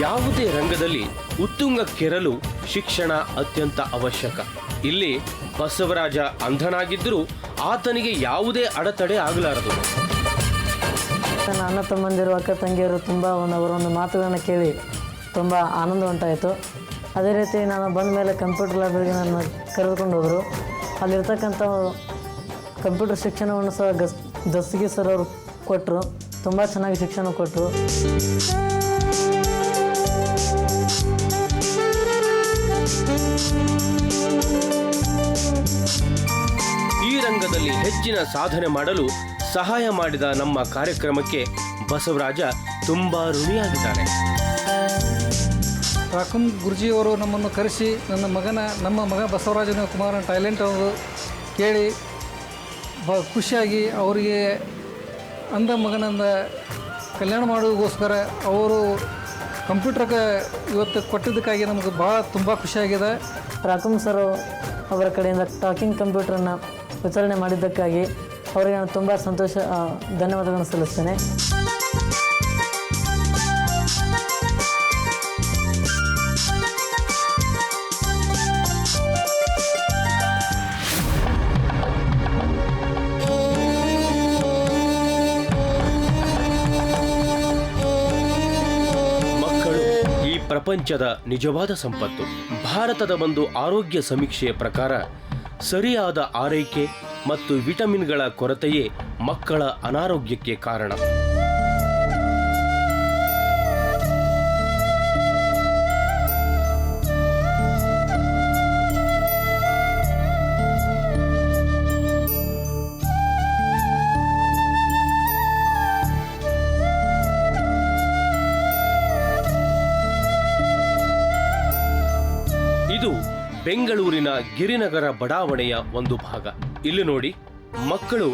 ಯಾವುದೇ ರಂಗದಲ್ಲಿ ಉತ್ತುಂಗಕ್ಕೇರಲು ಶಿಕ್ಷಣ ಅತ್ಯಂತ ಅವಶ್ಯಕ. ಇಲ್ಲಿ ಬಸವರಾಜ ಅಂಧನಾಗಿದ್ದರೂ ಆತನಿಗೆ ಯಾವುದೇ ಅಡೆತಡೆ ಆಗಲಾರದು. ನನ್ನ ಅಣ್ಣ ತಮ್ಮಂದಿರು ಅಕ್ಕ ತಂಗಿಯರು ತುಂಬ ಅವರ ಒಂದು ಮಾತುಗಳನ್ನು ಕೇಳಿ ತುಂಬ ಆನಂದ ಉಂಟಾಯಿತು. ಅದೇ ರೀತಿ ನಾನು ಬಂದ ಮೇಲೆ ಕಂಪ್ಯೂಟರ್ ಲ್ಯಾಬ್ಗೆ ನನ್ನ ಕರೆದುಕೊಂಡು ಹೋದರು. ಅಲ್ಲಿರ್ತಕ್ಕಂಥ ಕಂಪ್ಯೂಟರ್ ಶಿಕ್ಷಣವನ್ನು ಸಹ ದಸ್ಗಿ ಸರ್ ಅವರು ಕೊಟ್ಟರು. ತುಂಬ ಚೆನ್ನಾಗಿ ಶಿಕ್ಷಣ ಕೊಟ್ಟರು. ಈ ರಂಗದಲ್ಲಿ ಹೆಚ್ಚಿನ ಸಾಧನೆ ಮಾಡಲು ಸಹಾಯ ಮಾಡಿದ ನಮ್ಮ ಕಾರ್ಯಕ್ರಮಕ್ಕೆ ಬಸವರಾಜ ತುಂಬ ಋಣಿಯಾಗಿದ್ದಾರೆ. ರಾಕುಂ ಗುರುಜಿಯವರು ನಮ್ಮನ್ನು ಕರೆಸಿ ನಮ್ಮ ಮಗ ಬಸವರಾಜನ ಕುಮಾರನ ಟ್ಯಾಲೆಂಟ್ ಅವರು ಕೇಳಿ ಖುಷಿಯಾಗಿ ಅವರಿಗೆ ಅಂಧ ಮಗನಿಂದ ಕಲ್ಯಾಣ ಮಾಡೋದಕ್ಕೋಸ್ಕರ ಅವರು ಕಂಪ್ಯೂಟರ್ಗೆ ಇವತ್ತು ಕೊಟ್ಟಿದ್ದಕ್ಕಾಗಿ ನಮಗೆ ತುಂಬ ಖುಷಿಯಾಗಿದೆ. ರಾಕುಂ ಸರ್ ಅವರ ಕಡೆಯಿಂದ ಟಾಕಿಂಗ್ ಕಂಪ್ಯೂಟರನ್ನು ವಿತರಣೆ ಮಾಡಿದ್ದಕ್ಕಾಗಿ ಅವರಿಗೆ ನಾನು ತುಂಬ ಧನ್ಯವಾದಗಳನ್ನು ಸಲ್ಲಿಸ್ತೇನೆ. ಪ್ರಪಂಚದ ನಿಜವಾದ ಸಂಪತ್ತು. ಭಾರತದ ಒಂದು ಆರೋಗ್ಯ ಸಮೀಕ್ಷೆಯ ಪ್ರಕಾರ ಸರಿಯಾದ ಆರೈಕೆ ಮತ್ತು ವಿಟಮಿನ್ಗಳ ಕೊರತೆಯೇ ಮಕ್ಕಳ ಅನಾರೋಗ್ಯಕ್ಕೆ ಕಾರಣ. ಇದು ಬೆಂಗಳೂರಿನ ಗಿರಿನಗರ ಬಡಾವಣೆಯ ಒಂದು ಭಾಗ. ಇಲ್ಲಿ ನೋಡಿ, ಮಕ್ಕಳು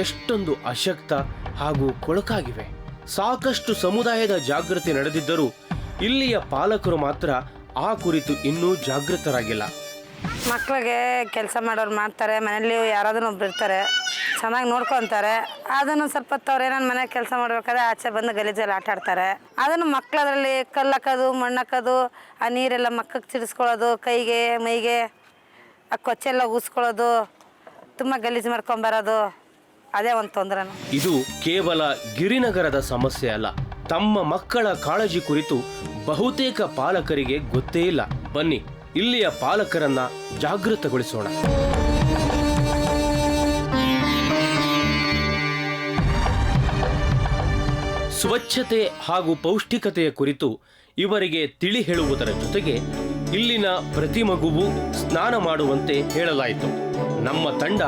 ಎಷ್ಟೊಂದು ಅಶಕ್ತ ಹಾಗೂ ಕೊಳಕಾಗಿವೆ. ಸಾಕಷ್ಟು ಸಮುದಾಯದ ಜಾಗೃತಿ ನಡೆದಿದ್ದರೂ ಇಲ್ಲಿಯ ಪಾಲಕರು ಮಾತ್ರ ಆ ಕುರಿತು ಇನ್ನೂ ಜಾಗೃತರಾಗಿಲ್ಲ. ಮಕ್ಕಳಿಗೆ ಕೆಲಸ ಮಾಡೋರು ಮಾಡ್ತಾರೆ, ಮನೆಯಲ್ಲಿ ಯಾರಾದ್ರೂ ಒಬ್ರು ಇರ್ತಾರೆ, ಚೆನ್ನಾಗಿ ನೋಡ್ಕೊತಾರೆ. ಅದನ್ನು ಸ್ವಲ್ಪ ಹೊತ್ತು ಏನಾರು ಮನೆ ಕೆಲಸ ಮಾಡ್ಬೇಕಾದ್ರೆ ಆಚೆ ಬಂದು ಗಲೀಜಲ್ಲಿ ಆಟ ಆಡ್ತಾರೆ. ಅದನ್ನು ಮಕ್ಕಳು ಅದರಲ್ಲಿ ಕಲ್ಲಾಕೋದು, ಮಣ್ಣಾಕೋದು, ಆ ನೀರೆಲ್ಲ ಮಕ್ಕಳಿಗೆ ಚಿಡಿಸ್ಕೊಳ್ಳೋದು, ಕೈಗೆ ಮೈಗೆ ಆ ಕೊಚ್ಚೆಲ್ಲ ಊಸ್ಕೊಳ್ಳೋದು, ತುಂಬ ಗಲೀಜು ಮಾಡ್ಕೊಂಬರೋದು, ಅದೇ ಒಂದು ತೊಂದರೆ. ಇದು ಕೇವಲ ಗಿರಿನಗರದ ಸಮಸ್ಯೆ ಅಲ್ಲ. ತಮ್ಮ ಮಕ್ಕಳ ಕಾಳಜಿ ಕುರಿತು ಬಹುತೇಕ ಪಾಲಕರಿಗೆ ಗೊತ್ತೇ ಇಲ್ಲ. ಬನ್ನಿ, ಇಲ್ಲಿಯ ಪಾಲಕರನ್ನ ಜಾಗೃತಗೊಳಿಸೋಣ. ಸ್ವಚ್ಛತೆ ಹಾಗೂ ಪೌಷ್ಟಿಕತೆಯ ಕುರಿತು ಇವರಿಗೆ ತಿಳಿ ಹೇಳುವುದರ ಜೊತೆಗೆ ಇಲ್ಲಿನ ಪ್ರತಿ ಮಗುವು ಸ್ನಾನ ಮಾಡುವಂತೆ ಹೇಳಲಾಯಿತು. ನಮ್ಮ ತಂಡ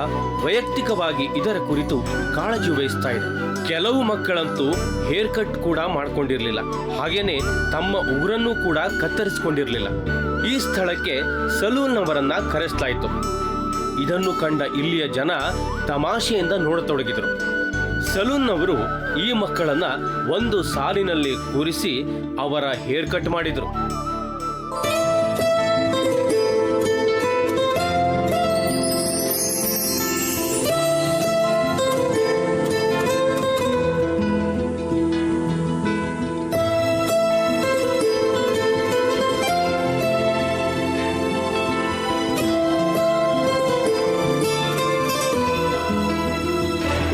ವೈಯಕ್ತಿಕವಾಗಿ ಇದರ ಕುರಿತು ಕಾಳಜಿ ವಹಿಸ್ತಾ ಇದೆ. ಕೆಲವು ಮಕ್ಕಳಂತೂ ಹೇರ್ ಕಟ್ ಕೂಡ ಮಾಡ್ಕೊಂಡಿರ್ಲಿಲ್ಲ, ಹಾಗೇನೆ ತಮ್ಮ ಉಗುರನ್ನು ಕೂಡ ಕತ್ತರಿಸಿಕೊಂಡಿರ್ಲಿಲ್ಲ. ಈ ಸ್ಥಳಕ್ಕೆ ಸಲೂನ್ನವರನ್ನ ಕರೆಸಲಾಯಿತು. ಇದನ್ನು ಕಂಡ ಇಲ್ಲಿಯ ಜನ ತಮಾಷೆಯಿಂದ ನೋಡತೊಡಗಿದರು. ಸಲೂನ್ನವರು ಈ ಮಕ್ಕಳನ್ನ ಒಂದು ಸಾಲಿನಲ್ಲಿ ಕೂರಿಸಿ ಅವರ ಹೇರ್ ಕಟ್ ಮಾಡಿದರು.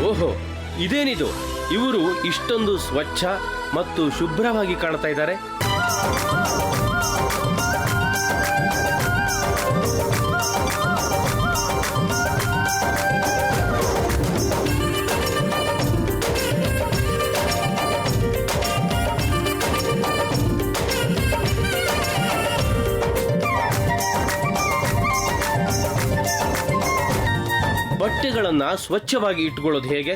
ಓಹೋ, ಇದೇನಿದು, ಇವರು ಇಷ್ಟೊಂದು ಸ್ವಚ್ಛ ಮತ್ತು ಶುಭ್ರವಾಗಿ ಕಾಣ್ತಾ ಇದ್ದಾರೆ. ಬಟ್ಟೆಗಳನ್ನ ಸ್ವಚ್ಛವಾಗಿ ಇಟ್ಟುಕೊಳ್ಳೋದು ಹೇಗೆ?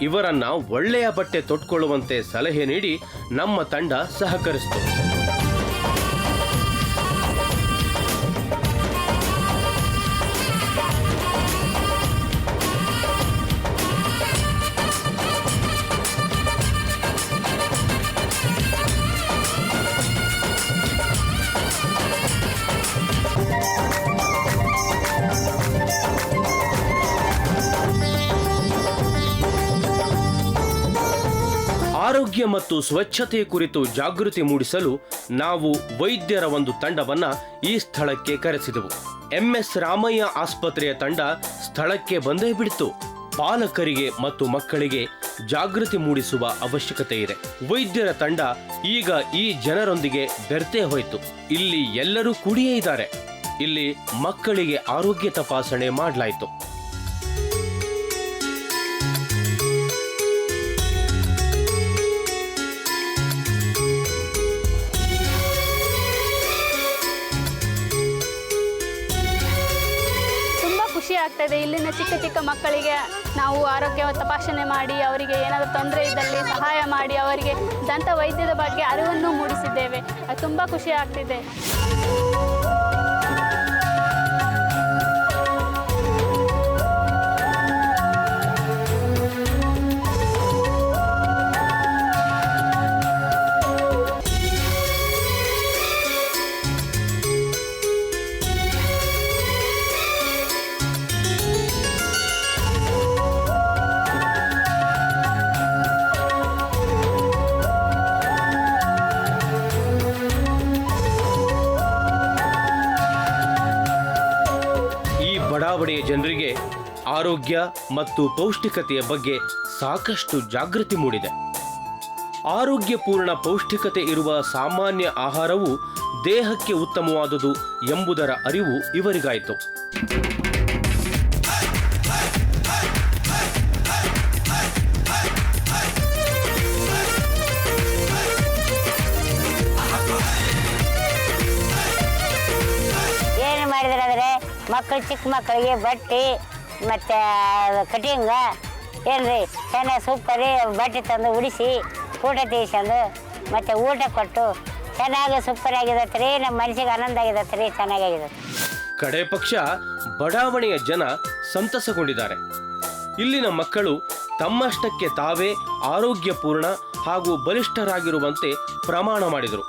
ಇವರನ್ನ ಒಳ್ಳೆಯ ಬಟ್ಟೆ ತೊಟ್ಕೊಳ್ಳುವಂತೆ ಸಲಹೆ ನೀಡಿ ನಮ್ಮ ತಂಡ ಸಹಕರಿಸಿತು. ಆರೋಗ್ಯ ಮತ್ತು ಸ್ವಚ್ಛತೆ ಕುರಿತು ಜಾಗೃತಿ ಮೂಡಿಸಲು ನಾವು ವೈದ್ಯರ ಒಂದು ತಂಡವನ್ನ ಈ ಸ್ಥಳಕ್ಕೆ ಕರೆಸಿದೆವು. MS ರಾಮಯ್ಯ ಆಸ್ಪತ್ರೆಯ ತಂಡ ಸ್ಥಳಕ್ಕೆ ಬಂದೇ ಬಿಡಿತು. ಪಾಲಕರಿಗೆ ಮತ್ತು ಮಕ್ಕಳಿಗೆ ಜಾಗೃತಿ ಮೂಡಿಸುವ ಅವಶ್ಯಕತೆ ಇದೆ. ವೈದ್ಯರ ತಂಡ ಈಗ ಈ ಜನರೊಂದಿಗೆ ಬೆರೆತೇ ಹೋಯಿತು. ಇಲ್ಲಿ ಎಲ್ಲರೂ ಕೂಡಿಯೇ ಇದ್ದಾರೆ. ಇಲ್ಲಿ ಮಕ್ಕಳಿಗೆ ಆರೋಗ್ಯ ತಪಾಸಣೆ ಮಾಡಲಾಯಿತು. ಖುಷಿ ಆಗ್ತಾಯಿದೆ. ಇಲ್ಲಿನ ಚಿಕ್ಕ ಚಿಕ್ಕ ಮಕ್ಕಳಿಗೆ ನಾವು ಆರೋಗ್ಯ ತಪಾಸಣೆ ಮಾಡಿ ಅವರಿಗೆ ಏನಾದರೂ ತೊಂದರೆ ಇದ್ದಲ್ಲಿ ಸಹಾಯ ಮಾಡಿ ಅವರಿಗೆ ದಂತ ವೈದ್ಯದ ಬಗ್ಗೆ ಅರಿವನ್ನು ಮೂಡಿಸಿದ್ದೇವೆ. ಅದು ತುಂಬ ಖುಷಿ ಆಗ್ತಿದೆ. ಬಡಾವಣೆಯ ಜನರಿಗೆ ಆರೋಗ್ಯ ಮತ್ತು ಪೌಷ್ಟಿಕತೆಯ ಬಗ್ಗೆ ಸಾಕಷ್ಟು ಜಾಗೃತಿ ಮೂಡಿದೆ. ಆರೋಗ್ಯಪೂರ್ಣ ಪೌಷ್ಟಿಕತೆ ಇರುವ ಸಾಮಾನ್ಯ ಆಹಾರವು ದೇಹಕ್ಕೆ ಉತ್ತಮವಾದುದು ಎಂಬುದರ ಅರಿವು ಇವರಿಗಾಯಿತು. ಏನು ಮಾಡಿದ್ರೆ ಮಕ್ಕಳು ಚಿಕ್ಕ ಮಕ್ಕಳಿಗೆ ಬಟ್ಟೆ ಮತ್ತು ಕಟಿಂಗ ಏನ್ರಿ ಚೆನ್ನಾಗಿ ಸೂಪರಿ ಬಟ್ಟೆ ತಂದು ಉಡಿಸಿ ಊಟ ತೀರ್ಸಂದು ಮತ್ತು ಊಟ ಕೊಟ್ಟು ಚೆನ್ನಾಗಿ ಸೂಪರ್ ಆಗಿದತ್ತೆ ರೀ. ನಮ್ಮ ಮನಸ್ಸಿಗೆ ಆನಂದ ಆಗಿದತ್ತೆ ರೀ, ಚೆನ್ನಾಗಾಗಿದೆ. ಕಡೆ ಪಕ್ಷ ಬಡಾವಣೆಯ ಜನ ಸಂತಸಗೊಂಡಿದ್ದಾರೆ. ಇಲ್ಲಿನ ಮಕ್ಕಳು ತಮ್ಮಷ್ಟಕ್ಕೆ ತಾವೇ ಆರೋಗ್ಯಪೂರ್ಣ ಹಾಗೂ ಬಲಿಷ್ಠರಾಗಿರುವಂತೆ ಪ್ರಮಾಣ ಮಾಡಿದರು.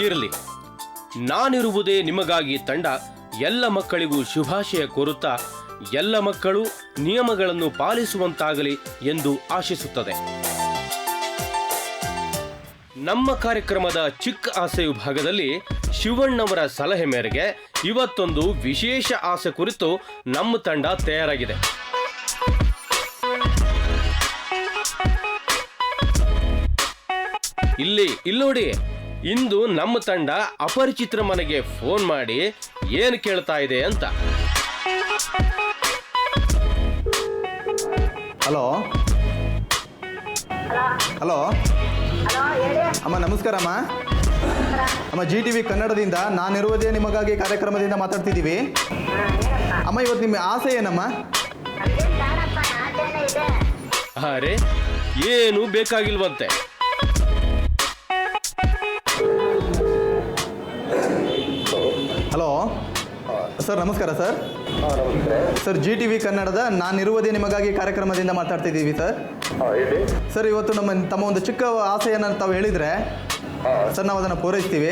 ಇರಲಿ, ನಾನಿರುವುದೇ ನಿಮಗಾಗಿ ತಂಡ ಎಲ್ಲ ಮಕ್ಕಳಿಗೂ ಶುಭಾಶಯ ಕೋರುತ್ತಾ ಎಲ್ಲ ಮಕ್ಕಳು ನಿಯಮಗಳನ್ನು ಪಾಲಿಸುವಂತಾಗಲಿ ಎಂದು ಆಶಿಸುತ್ತದೆ. ನಮ್ಮ ಕಾರ್ಯಕ್ರಮದ ಚಿಕ್ಕ ಆಸೆ ವಿಭಾಗದಲ್ಲಿ ಶಿವಣ್ಣವರ ಸಲಹೆ ಮೇರೆಗೆ ಇವತ್ತೊಂದು ವಿಶೇಷ ಆಸೆ ಕುರಿತು ನಮ್ಮ ತಂಡ ತಯಾರಾಗಿದೆ. ಇಲ್ಲಿ ನೋಡಿ, ಇಂದು ನಮ್ಮ ತಂಡ ಅಪರಿಚಿತರ ಮನೆಗೆ ಫೋನ್ ಮಾಡಿ ಏನು ಕೇಳ್ತಾ ಇದೆ ಅಂತ. ಹಲೋ ಹಲೋ ಅಮ್ಮ, ನಮಸ್ಕಾರ ಅಮ್ಮ. ಅಮ್ಮ, GTV ಕನ್ನಡದಿಂದ ನಾನಿರುವುದೇ ನಿಮಗಾಗಿ ಕಾರ್ಯಕ್ರಮದಿಂದ ಮಾತಾಡ್ತಿದ್ದೀವಿ. ಅಮ್ಮ, ಇವತ್ತು ನಿಮ್ಮ ಆಸೆ ಏನಮ್ಮ? ಅರೆ, ಏನು ಬೇಕಾಗಿಲ್ವಂತೆ. ಹಲೋ ಸರ್, ನಮಸ್ಕಾರ ಸರ್. ಸರ್, GTV ಕನ್ನಡದ ನಾನಿರುವುದೇ ನಿಮಗಾಗಿ ಕಾರ್ಯಕ್ರಮದಿಂದ ಮಾತಾಡ್ತಿದ್ದೀವಿ ಸರ್. ಸರ್, ಇವತ್ತು ತಮ್ಮ ಒಂದು ಚಿಕ್ಕ ಆಸೆಯನ್ನು ತಾವು ಹೇಳಿದರೆ ಸರ್, ನಾವು ಅದನ್ನು ಪೂರೈಸ್ತೀವಿ.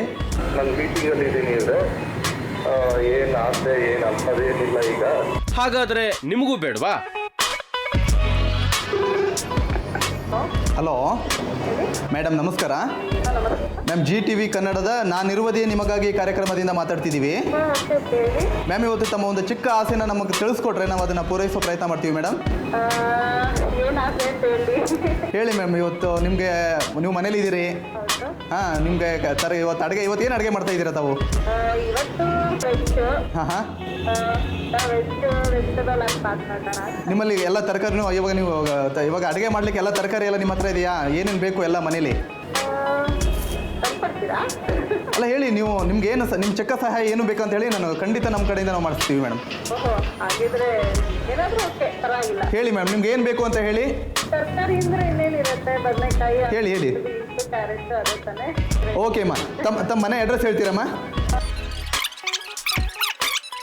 ನಾನು ಮೀಟಿಂಗಲ್ಲಿ ಇದ್ದೀನಿ ಅಂದರೆ ಏನು ಆಸೆ ಏನು ಅಂಥದ್ದೇನಿಲ್ಲ ಈಗ. ಹಾಗಾದರೆ ನಿಮಗೂ ಬೇಡವಾ? ಹಲೋ ಮೇಡಮ್, ನಮಸ್ಕಾರ. ಮ್ಯಾಮ್, GTV ಕನ್ನಡದ ನಾನಿರುವುದೇ ನಿಮಗಾಗಿ ಕಾರ್ಯಕ್ರಮದಿಂದ ಮಾತಾಡ್ತಿದ್ದೀವಿ. ಮ್ಯಾಮ್, ಇವತ್ತು ತಮ್ಮ ಒಂದು ಚಿಕ್ಕ ಆಸೆನ ನಮಗೆ ತಿಳಿಸ್ಕೊಟ್ರೆ ನಾವು ಅದನ್ನು ಪೂರೈಸೋ ಪ್ರಯತ್ನ ಮಾಡ್ತೀವಿ ಮೇಡಮ್. ಹೇಳಿ ಮ್ಯಾಮ್, ಇವತ್ತು ನಿಮಗೆ ನೀವು ಮನೇಲಿ ಇದ್ದೀರಿ. ಹಾಂ, ನಿಮಗೆ ಇವತ್ತು ಅಡುಗೆ ಏನು ಅಡುಗೆ ಮಾಡ್ತಾ ಇದ್ದೀರಾ ತಾವು? ಹಾಂ ಹಾಂ. ನಿಮ್ಮಲ್ಲಿ ಎಲ್ಲ ತರಕಾರಿನೂ ಇವಾಗ ಅಡುಗೆ ಮಾಡಲಿಕ್ಕೆ ಎಲ್ಲ ತರಕಾರಿ ಎಲ್ಲ ನಿಮ್ಮ ಹತ್ರ ಇದೆಯಾ? ಏನೇನು ಬೇಕು ಎಲ್ಲ ಮನೇಲಿ? ಅಲ್ಲ, ಹೇಳಿ ನೀವು, ನಿಮ್ಗೆ ಏನು ನಿಮ್ಮ ಚಿಕ್ಕ ಸಹಾಯ ಏನು ಬೇಕಂತ ಹೇಳಿ ನಾನು ಖಂಡಿತ ನಮ್ಮ ಕಡೆಯಿಂದ ನಾವು ಮಾಡಿಸ್ತೀವಿ ಮೇಡಮ್. ಹೇಳಿ ಮ್ಯಾಮ್, ನಿಮ್ಗೆ ಏನು ಬೇಕು ಅಂತ ಹೇಳಿ. ತರಕಾರಿ ಅಂದ್ರೆ ಇನ್ನೇನಿರುತ್ತೆ? ಬದನೆಕಾಯಿ, ಹೇಳಿ ಹೇಳಿ. ಕ್ಯಾರೆಟ್, ಅದೇ ತಾನೇ? ಓಕೆ ಅಮ್ಮ, ತಮ್ಮ ಮನೆ ಅಡ್ರೆಸ್ ಹೇಳ್ತೀರಮ್ಮ?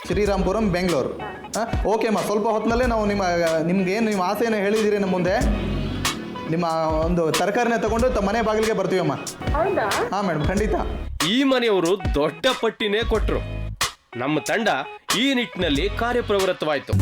ಶ್ರೀರಾಮ್ಪುರಂ, ಬೆಂಗಳೂರು. ಹಾಂ, ಓಕೆ ಅಮ್ಮ, ಸ್ವಲ್ಪ ಹೊತ್ತಿನಲ್ಲೇ ನಾವು ನಿಮ್ಗೇನು ನಿಮ್ಮ ಆಸೆಯನ್ನು ಹೇಳಿದ್ದೀರಿ ನಮ್ಮ ಮುಂದೆ, ನಿಮ್ಮ ಒಂದು ತರಕಾರಿನ ತಗೊಂಡು ಮನೆ ಬಾಗಿಲಿಗೆ ಬರ್ತೀವಮ್ಮ. ಹೌದಾ? ಹಾಂ ಮೇಡಮ್, ಖಂಡಿತ. ಈ ಮನೆಯವರು ದೊಡ್ಡ ಪಟ್ಟಿನೇ ಕೊಟ್ಟರು. ನಮ್ಮ ತಂಡ ಈ ನಿಟ್ಟಿನಲ್ಲಿ ಕಾರ್ಯಪ್ರವೃತ್ತವಾಯಿತು.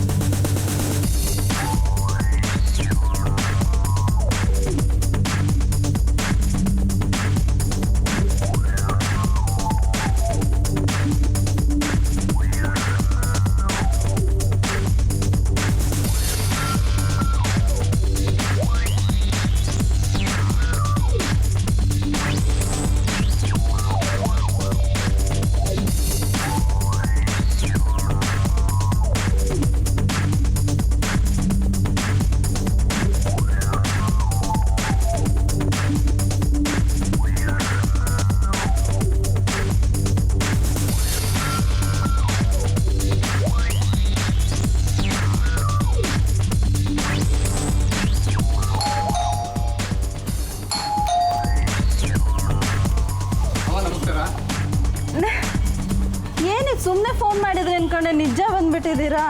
ಏನಕ್ಕೆ ಸುಮ್ಮನೆ ಫೋನ್ ಮಾಡಿದ್ರಿ ಅನ್ಕೊಂಡೆ, ನಿಜ ಬಂದ್ಬಿಟ್ಟಿದ್ದೀರಾ?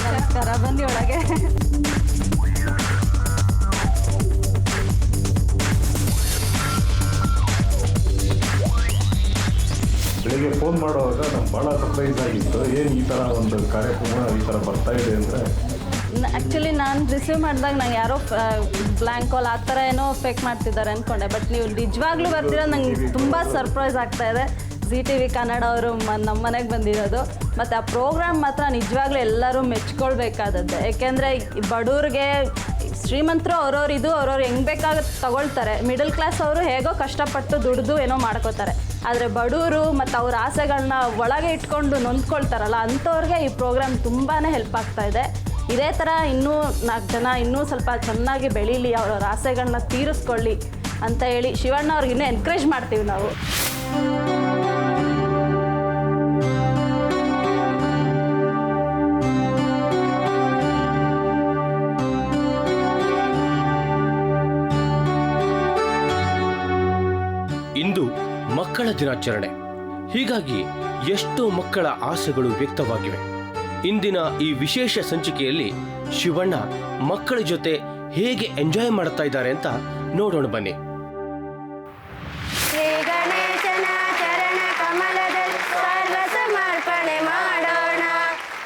ನಮಸ್ಕಾರ, ಬನ್ನಿ ಒಳಗೆ. ಬೆಳಿಗ್ಗೆ ಫೋನ್ ಮಾಡುವಾಗ ನಮ್ಗೆ ಭಾಳ ಸರ್ಪ್ರೈಸ್ ಆಗಿತ್ತು. ಏನು ಈ ಥರ ಒಂದು ಕಾರ್ಯಕ್ರಮ ಈ ಥರ ಬರ್ತಾ ಇದೆ ಅಂದರೆ ಆ್ಯಕ್ಚುಲಿ ನಾನು ರಿಸೀವ್ ಮಾಡಿದಾಗ ನಂಗೆ ಯಾರೋ ಬ್ಲ್ಯಾಂಕ್ ಕಾಲ್ ಆ ಥರ ಏನೋ ಫೇಕ್ ಮಾಡ್ತಿದ್ದಾರೆ ಅಂದ್ಕೊಂಡೆ. ಬಟ್ ನೀವು ನಿಜವಾಗ್ಲೂ ಬರ್ತೀರಾ, ನಂಗೆ ತುಂಬ ಸರ್ಪ್ರೈಸ್ ಆಗ್ತಾಯಿದೆ. ZTV ಕನ್ನಡ ಅವರು ನಮ್ಮ ಮನೆಗೆ ಬಂದಿರೋದು. ಮತ್ತು ಆ ಪ್ರೋಗ್ರಾಮ್ ಮಾತ್ರ ನಿಜವಾಗ್ಲೂ ಎಲ್ಲರೂ ಮೆಚ್ಕೊಳ್ಬೇಕಾದದ್ದೆ. ಏಕೆಂದರೆ ಬಡವ್ರಿಗೆ, ಶ್ರೀಮಂತರು ಅವ್ರವ್ರು ಹೆಂಗೆ ಬೇಕಾಗುತ್ತೆ ತಗೊಳ್ತಾರೆ. ಮಿಡಲ್ ಕ್ಲಾಸ್ ಅವರು ಹೇಗೋ ಕಷ್ಟಪಟ್ಟು ದುಡಿದು ಏನೋ ಮಾಡ್ಕೋತಾರೆ. ಆದರೆ ಬಡವರು ಮತ್ತು ಅವ್ರ ಆಸೆಗಳನ್ನ ಒಳಗೆ ಇಟ್ಕೊಂಡು ನೊಂದ್ಕೊಳ್ತಾರಲ್ಲ, ಅಂಥವ್ರಿಗೆ ಈ ಪ್ರೋಗ್ರಾಮ್ ತುಂಬಾ ಹೆಲ್ಪ್ ಆಗ್ತಾಯಿದೆ. ಇದೇ ಥರ ಇನ್ನೂ 4 ಜನ ಇನ್ನೂ ಸ್ವಲ್ಪ ಚೆನ್ನಾಗಿ ಬೆಳೀಲಿ, ಅವ್ರವ್ರ ಆಸೆಗಳನ್ನ ತೀರಿಸ್ಕೊಳ್ಳಿ ಅಂತ ಹೇಳಿ ಶಿವಣ್ಣ ಅವ್ರಿಗೆ ಇನ್ನೂ ಎನ್ಕರೇಜ್ ಮಾಡ್ತೀವಿ ನಾವು. ಇಂದು ಮಕ್ಕಳ ದಿನಾಚರಣೆ. ಹೀಗಾಗಿ ಎಷ್ಟೋ ಮಕ್ಕಳ ಆಸೆಗಳು ವ್ಯಕ್ತವಾಗಿವೆ. ಇಂದಿನ ಈ ವಿಶೇಷ ಸಂಚಿಕೆಯಲ್ಲಿ ಶಿವಣ್ಣ ಮಕ್ಕಳ ಜೊತೆ ಹೇಗೆ ಎಂಜಾಯ್ ಮಾಡ್ತಾ ಇದ್ದಾರೆ ಅಂತ ನೋಡೋಣ ಬನ್ನಿ. ಶ್ರೀ ಗಣೇಶನ ಚರಣ ಕಮಲದಲ್ಲಿ ಸರ್ವ ಸಮರ್ಪಣೆ ಮಾಡೋಣ.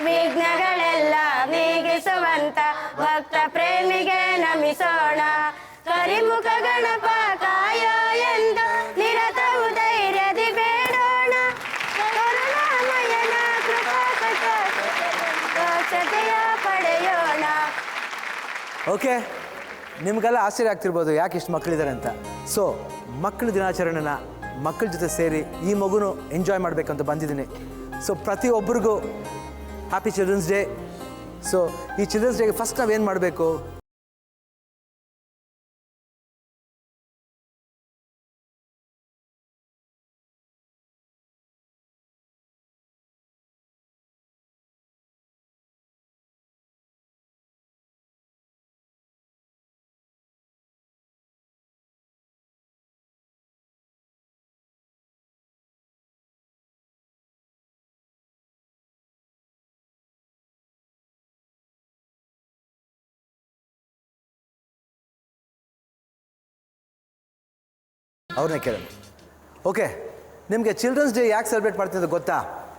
ವಿಘ್ನಗಳೆಲ್ಲ ನೀಗಿಸುವಂತ ಭಕ್ತ ಪ್ರೇಮಿಗೆ ನಮಿಸೋಣ. ಕರಿಮುಖ ಗಣಪ ಕಾಯೋ ಎಂದು ನಿರತವು ಧೈರ್ಯದಿ ಬೇಡೋಣ. ಕರುಣಾಮಯನ ಕೃಪಾ ಕಟಾಕ್ಷತೆಯ ಪಡೆಯೋಣ. ಓಕೆ, ನಿಮಗೆಲ್ಲ ಆಶ್ಚರ್ಯ ಆಗ್ತಿರ್ಬೋದು ಯಾಕೆ ಇಷ್ಟು ಮಕ್ಕಳಿದ್ದಾರೆ ಅಂತ. ಸೊ ಮಕ್ಕಳ ದಿನಾಚರಣೆನ ಮಕ್ಕಳ ಜೊತೆ ಸೇರಿ ಈ ಮಗುನು ಎಂಜಾಯ್ ಮಾಡಬೇಕಂತ ಬಂದಿದ್ದೀನಿ. ಸೊ ಪ್ರತಿಯೊಬ್ಬರಿಗೂ ಹ್ಯಾಪಿ ಚಿಲ್ಡ್ರನ್ಸ್ ಡೇ. ಸೊ ಈ ಚಿಲ್ಡ್ರನ್ಸ್ ಡೇಗೆ ಫಸ್ಟ್ ನಾವೇನು ಮಾಡಬೇಕು? ಅವ್ರನ್ನೇ ಕೇಳೋಣ. ಓಕೆ, ನಿಮಗೆ ಚಿಲ್ಡ್ರನ್ಸ್ ಡೇ ಯಾಕೆ ಸೆಲೆಬ್ರೇಟ್ ಮಾಡ್ತಿದ್ದು ಗೊತ್ತಾ?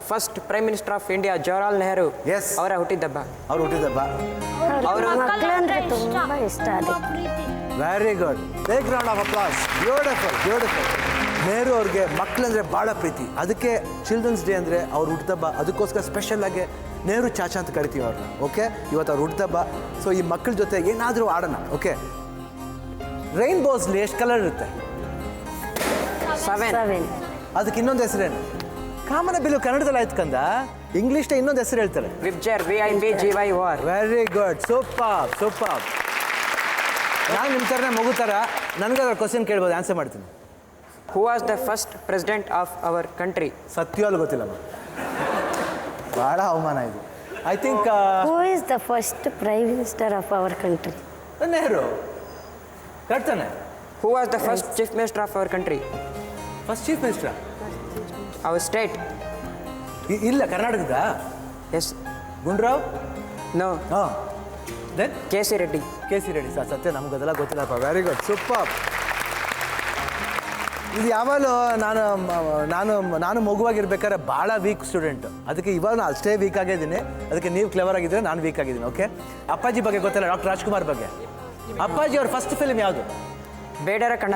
First prime minister of India Jawaharlal Nehru ಅವರ ಹುಟ್ಟಿದಬ್ಬ. ಅವ್ರ ಹುಟ್ಟಿದಬ್ಬ ತುಂಬ ಇಷ್ಟ. Very good, big round of applause. Beautiful beautiful. Nehru ಅವ್ರಿಗೆ ಮಕ್ಕಳಂದರೆ ಭಾಳ ಪ್ರೀತಿ. ಅದಕ್ಕೆ ಚಿಲ್ಡ್ರನ್ಸ್ ಡೇ ಅಂದರೆ ಅವ್ರ ಹುಟ್ಟಿದಬ್ಬ. ಅದಕ್ಕೋಸ್ಕರ ಸ್ಪೆಷಲಾಗಿ ನೆಹರು ಚಾಚಾ ಅಂತ ಕರಿತೀವಿ ಅವ್ರನ್ನ. ಓಕೆ, ಇವತ್ತು ಅವ್ರ ಹುಟ್ಟಿದಬ್ಬ. ಸೊ ಈ ಮಕ್ಕಳ ಜೊತೆ ಏನಾದರೂ ಆಡೋಣ. ಓಕೆ, ರೈನ್ಬೋಸ್ಲಿ ಎಷ್ಟು ಕಲರ್ ಇರುತ್ತೆ? 7. ಅದಕ್ಕೆ ಇನ್ನೊಂದು ಹೆಸರೇನು? ಕಾಮನ ಬಿಲ್ಲು ಕನ್ನಡದಲ್ಲಿ ಆಯ್ತು ಕಂದ, ಇಂಗ್ಲೀಷ್ನ ಇನ್ನೊಂದು ಹೆಸರು ಹೇಳ್ತಾರೆ. ವಿಬ್ಜರ್, VIBGYOR. Very good, super super. ನಾನು ನಿಮ್ಮ ಥರನೇ ಮಗು ಥರ ನನಗೆ ಅದ್ರ ಕ್ವಶನ್ ಕೇಳ್ಬೋದು, ಆನ್ಸರ್ ಮಾಡ್ತೀನಿ. Who was the first president of our country? ಸತ್ಯವಾಗ್ಲೂ ಗೊತ್ತಿಲ್ಲ, ಭಾಳ ಅವಮಾನ ಇದು. I think who is the first prime minister of our country? Nehru. Correct ತಾನೆ? Who was the first chief minister of our country? First chief minister Our state? ಇಲ್ಲ, ಕರ್ನಾಟಕದ? Yes. Gundu Rao? No. ಹಾಂ. Then K.C. Reddy. K C Reddy. ಸತ್ಯ ನಮ್ಗೆ ಅದೆಲ್ಲ ಗೊತ್ತಿಲ್ಲಪ್ಪ. Very good, super. ಇದು ಯಾವಾಗಲೂ ನಾನು ಮಗುವಾಗಿರ್ಬೇಕಾದ್ರೆ ಭಾಳ ವೀಕ್ ಸ್ಟೂಡೆಂಟ್. ಅದಕ್ಕೆ ಇವಾಗ ನಾನು ಅಷ್ಟೇ ವೀಕ್ ಆಗಿದ್ದೀನಿ. ಅದಕ್ಕೆ ನೀವು ಕ್ಲೆವರ್ ಆಗಿದ್ದರೆ ನಾನು ವೀಕ್ ಆಗಿದ್ದೀನಿ. ಓಕೆ. ಅಪ್ಪಾಜಿ ಬಗ್ಗೆ ಗೊತ್ತಿಲ್ಲ, ಡಾಕ್ಟರ್ ರಾಜ್ಕುಮಾರ್ ಬಗ್ಗೆ. ಅಪ್ಪಾಜಿ ಅವ್ರ ಫಸ್ಟ್ ಫಿಲ್ಮ್ ಯಾವುದು? ಬೇಡರ ಕಣ್ಣ.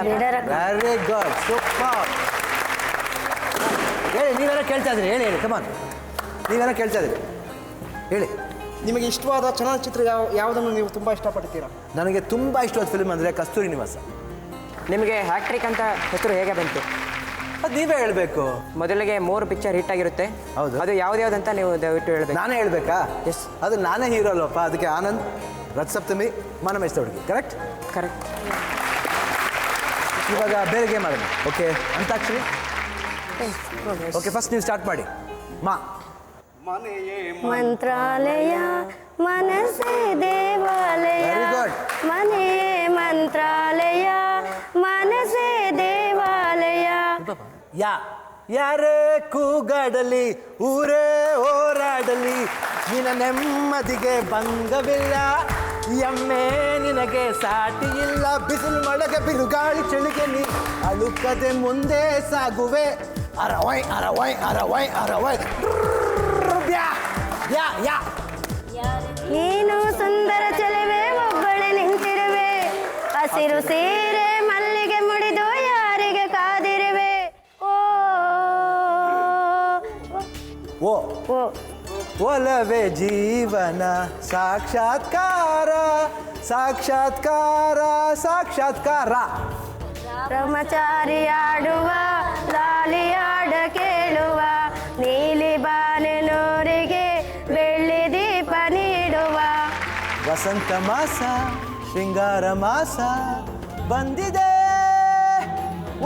Very good, super. ಹೇಳಿ, ನೀವೇನೋ ಕೇಳ್ತಾ ಇದ್ರಿ, ಹೇಳಿ ಕಮಾನ್. ನೀವೇನೋ ಕೇಳ್ತಾ ಇದ್ರಿ, ಹೇಳಿ. ನಿಮಗೆ ಇಷ್ಟವಾದ ಚಲನಚಿತ್ರ ಯಾವುದನ್ನು ನೀವು ತುಂಬ ಇಷ್ಟಪಡ್ತೀರಾ? ನನಗೆ ತುಂಬ ಇಷ್ಟವಾದ ಫಿಲ್ಮ್ ಅಂದರೆ ಕಸ್ತೂರಿ ನಿವಾಸ. ನಿಮಗೆ ಹ್ಯಾಟ್ರಿಕ್ ಅಂತ ಹೆಸರು ಹೇಗೆ ಬಂತು? ಅದು ನೀವೇ ಹೇಳಬೇಕು. ಮೊದಲಿಗೆ 3 ಪಿಕ್ಚರ್ ಹಿಟ್ ಆಗಿರುತ್ತೆ. ಹೌದು. ಅದು ಯಾವ್ದಾವ್ದಂತ ನೀವು ದಯವಿಟ್ಟು ಹೇಳಬೇಕು. ನಾನೇ ಹೇಳಬೇಕಾ? ಎಸ್. ಅದು ನಾನೇ ಹೀರೋ ಅಲ್ವಪ್ಪ. ಅದಕ್ಕೆ ಆನಂದ್, ರಥಸಪ್ತಮಿ, ಮನಮೆಸ್ತ ಹುಡುಗಿ. ಕರೆಕ್ಟ್? ಕರೆಕ್ಟ್. ಇವಾಗ ಬೇರೆ ಗೇಮ್ ಮಾಡೋಣ. ಓಕೆ, ಅಂತಾಕ್ಷರಿ. ಓಕೆ, ಫಸ್ಟ್ ನೀವು ಸ್ಟಾರ್ಟ್ ಮಾಡಿ. ಮಾ. ಮಂತ್ರಾಲಯ ಮನಸ್ಸೇ ದೇವಾಲಯ. Very good. ಮನೆಯೇ ಮಂತ್ರಾಲಯ ಮನಸ್ಸೇ ದೇವಾಲಯ. ಯಾರೇ ಕೂಗಾಡಲಿ, ಊರೇ ಹೋರಾಡಲಿ, ನಿನ್ನ ನೆಮ್ಮದಿಗೆ ಭಂಗವಿಲ್ಲ. ಎಮ್ಮೆ ನಿನಗೆ ಸಾಟಿ ಇಲ್ಲ. ಬಿಸಿಲು ಮಳೆಗೆ ಬಿರುಗಾಳಿ ಚಳಿಗೆ ನೀ ಅಳುಕದೆ ಮುಂದೆ ಸಾಗುವೆ. ಅರವೈ ಅರವೈ ಅರವೈ ಅರವೈ. ನೀನು ಸುಂದರ ಚೆಲುವೆ, ಒಬ್ಬಳೆ ನಿಂತಿರುವೆ. ಹಸಿರು ಸೀರೆ ಮಲ್ಲಿಗೆ ಮುಡಿದು ಯಾರಿಗೆ ಕಾದಿರುವೆ. ಓ ಓ ಒಲವೇ ಜೀವನ ಸಾಕ್ಷಾತ್ಕಾರ, ಸಾಕ್ಷಾತ್ಕಾರ, ಸಾಕ್ಷಾತ್ಕಾರ. ಬ್ರಹ್ಮಚಾರಿ ಆಡುವ ಲಾಲಿಯಾಡ ಕೇಳುವ, ನೀಲಿ ಬಾನಿನೂರಿಗೆ ಬೆಳ್ಳಿ ದೀಪ ನೀಡುವ. ವಸಂತ ಮಾಸ ಶೃಂಗಾರ ಮಾಸ ಬಂದಿದೆ.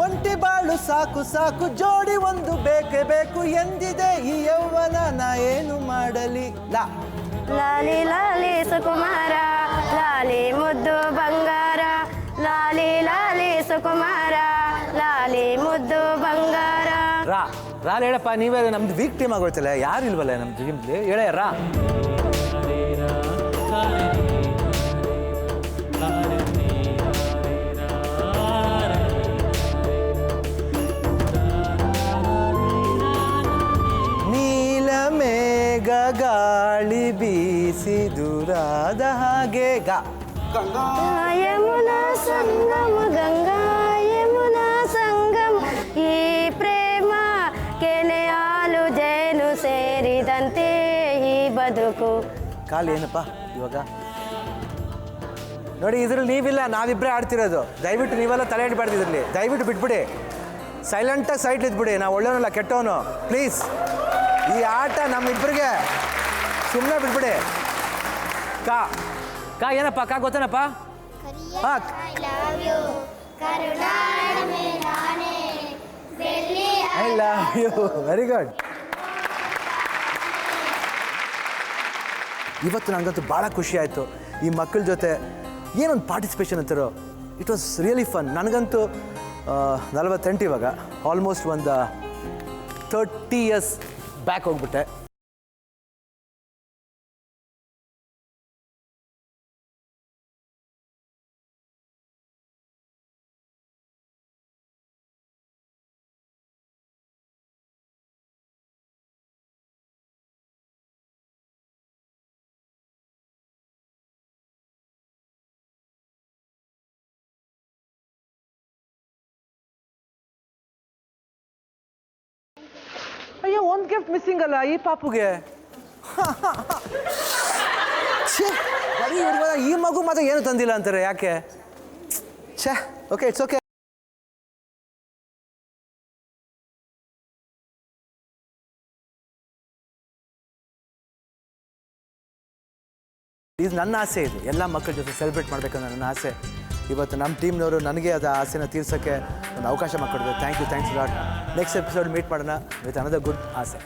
ಒಂಟಿ ಬಾಳು ಸಾಕು ಸಾಕು, ಜೋಡಿ ಒಂದು ಬೇಕೇ ಬೇಕು ಎಂದಿದೆ ಈ ಯೌವನ. ನಾ ಏನು ಮಾಡಲಿ? ಲಾಲಿ ಲಾಲಿ ಸುಕುಮಾರ, ಲಾಲಿ ಮುದ್ದು ಬಂಗಾರ. ಲಾಲಿ ಲಾಲಿ ಸುಕುಮಾರ, ಲಾಲಿ ಮುದ್ದು ಬಂಗಾರ. ರಾಲ್ ಹೇಳಪ್ಪ. ನೀವೇ ನಮ್ದು ವೀಕ್ ಟೀಮ್ ಆಗೋಯ್ತಲ್ಲ, ಯಾರು ಇಲ್ವಲ್ಲ ನಮ್ದು ಟೀಮ್ಲಿ. ಹೇಳ ರಾ. ನೀಲ ಮೇಘ ಗಾಳಿ ಬೀಸಿ ದೂರಾದ ಹಾಗೆ. ಗಂಗಾ ಯಮುನಾ ಸಂಗಮ, ಗಂಗಾ ಯಮುನಾ ಸಂಗಮ. ಈ ಪ್ರೇಮ ಕೆನೆ ಹಾಲು ಜೇನು ಸೇರಿದಂತೆ ಈ ಬದುಕು. ಕಾಲು ಏನಪ್ಪ ಇವಾಗ ನೋಡಿ. ಇದ್ರಲ್ಲಿ ನೀವಿಲ್ಲ, ನಾವಿಬ್ಬರೇ ಆಡ್ತಿರೋದು. ದಯವಿಟ್ಟು ನೀವೆಲ್ಲ ತಲೆ ಇಡಬಾರ್ದು ಇದರಲ್ಲಿ. ದಯವಿಟ್ಟು ಬಿಟ್ಬಿಡಿ, ಸೈಲೆಂಟಾಗಿ ಸೈಡ್ ಇದ್ಬಿಡಿ. ನಾವು ಒಳ್ಳೆಯವನಲ್ಲ, ಕೆಟ್ಟವನು. ಪ್ಲೀಸ್, ಈ ಆಟ ನಮ್ಮಿಬ್ಬರಿಗೆ. ಸುಮ್ಮನೆ ಬಿಟ್ಬಿಡಿ. ಕಾ ಏನಪ್ಪ? ಕಾ ಗೊತ್ತೇನಪ್ಪ? ಹಾಂ. I love you. Very good. ಇವತ್ತು ನನಗಂತೂ ಭಾಳ ಖುಷಿ ಆಯಿತು. ಈ ಮಕ್ಕಳ ಜೊತೆ ಏನೊಂದು ಪಾರ್ಟಿಸಿಪೇಷನ್ ಅಂತಾರೋ, ಇಟ್ ವಾಸ್ ರಿಯಲಿ ಫನ್. ನನಗಂತೂ 48 ಇವಾಗ. ಆಲ್ಮೋಸ್ಟ್ ಒಂದು 30 ಇಯರ್ಸ್ ಬ್ಯಾಕ್ ಹೋಗ್ಬಿಟ್ಟೆ. ಅಯ್ಯೋ, ಒಂದು ಗಿಫ್ಟ್ ಮಿಸ್ಸಿಂಗ್ ಅಲ್ಲ ಈ ಪಾಪುಗೆ. ಬರೀ ಈ ಮಗು ಮಾತ್ರ ಏನು ತಂದಿಲ್ಲ ಅಂತಾರೆ, ಯಾಕೆ? ಛೇ. Okay, it's okay. ಇದು ನನ್ನ ಆಸೆ. ಇದು ಎಲ್ಲ ಮಕ್ಕಳ ಜೊತೆ ಸೆಲೆಬ್ರೇಟ್ ಮಾಡಬೇಕನ್ನೋ ನನ್ನ ಆಸೆ. ಇವತ್ತು ನಮ್ಮ ಟೀಮ್ನವರು ನನಗೆ ಅದು ಆಸೆನ ತೀರ್ಸೋಕ್ಕೆ ಒಂದು ಅವಕಾಶ ಮಾಡಿಕೊಡ್ಬೇಕು. Thank you lot. Next episode meet ಮಾಡೋಣ ವಿತ್ ಅನದರ್ ಗುಡ್ ಆಸೆ.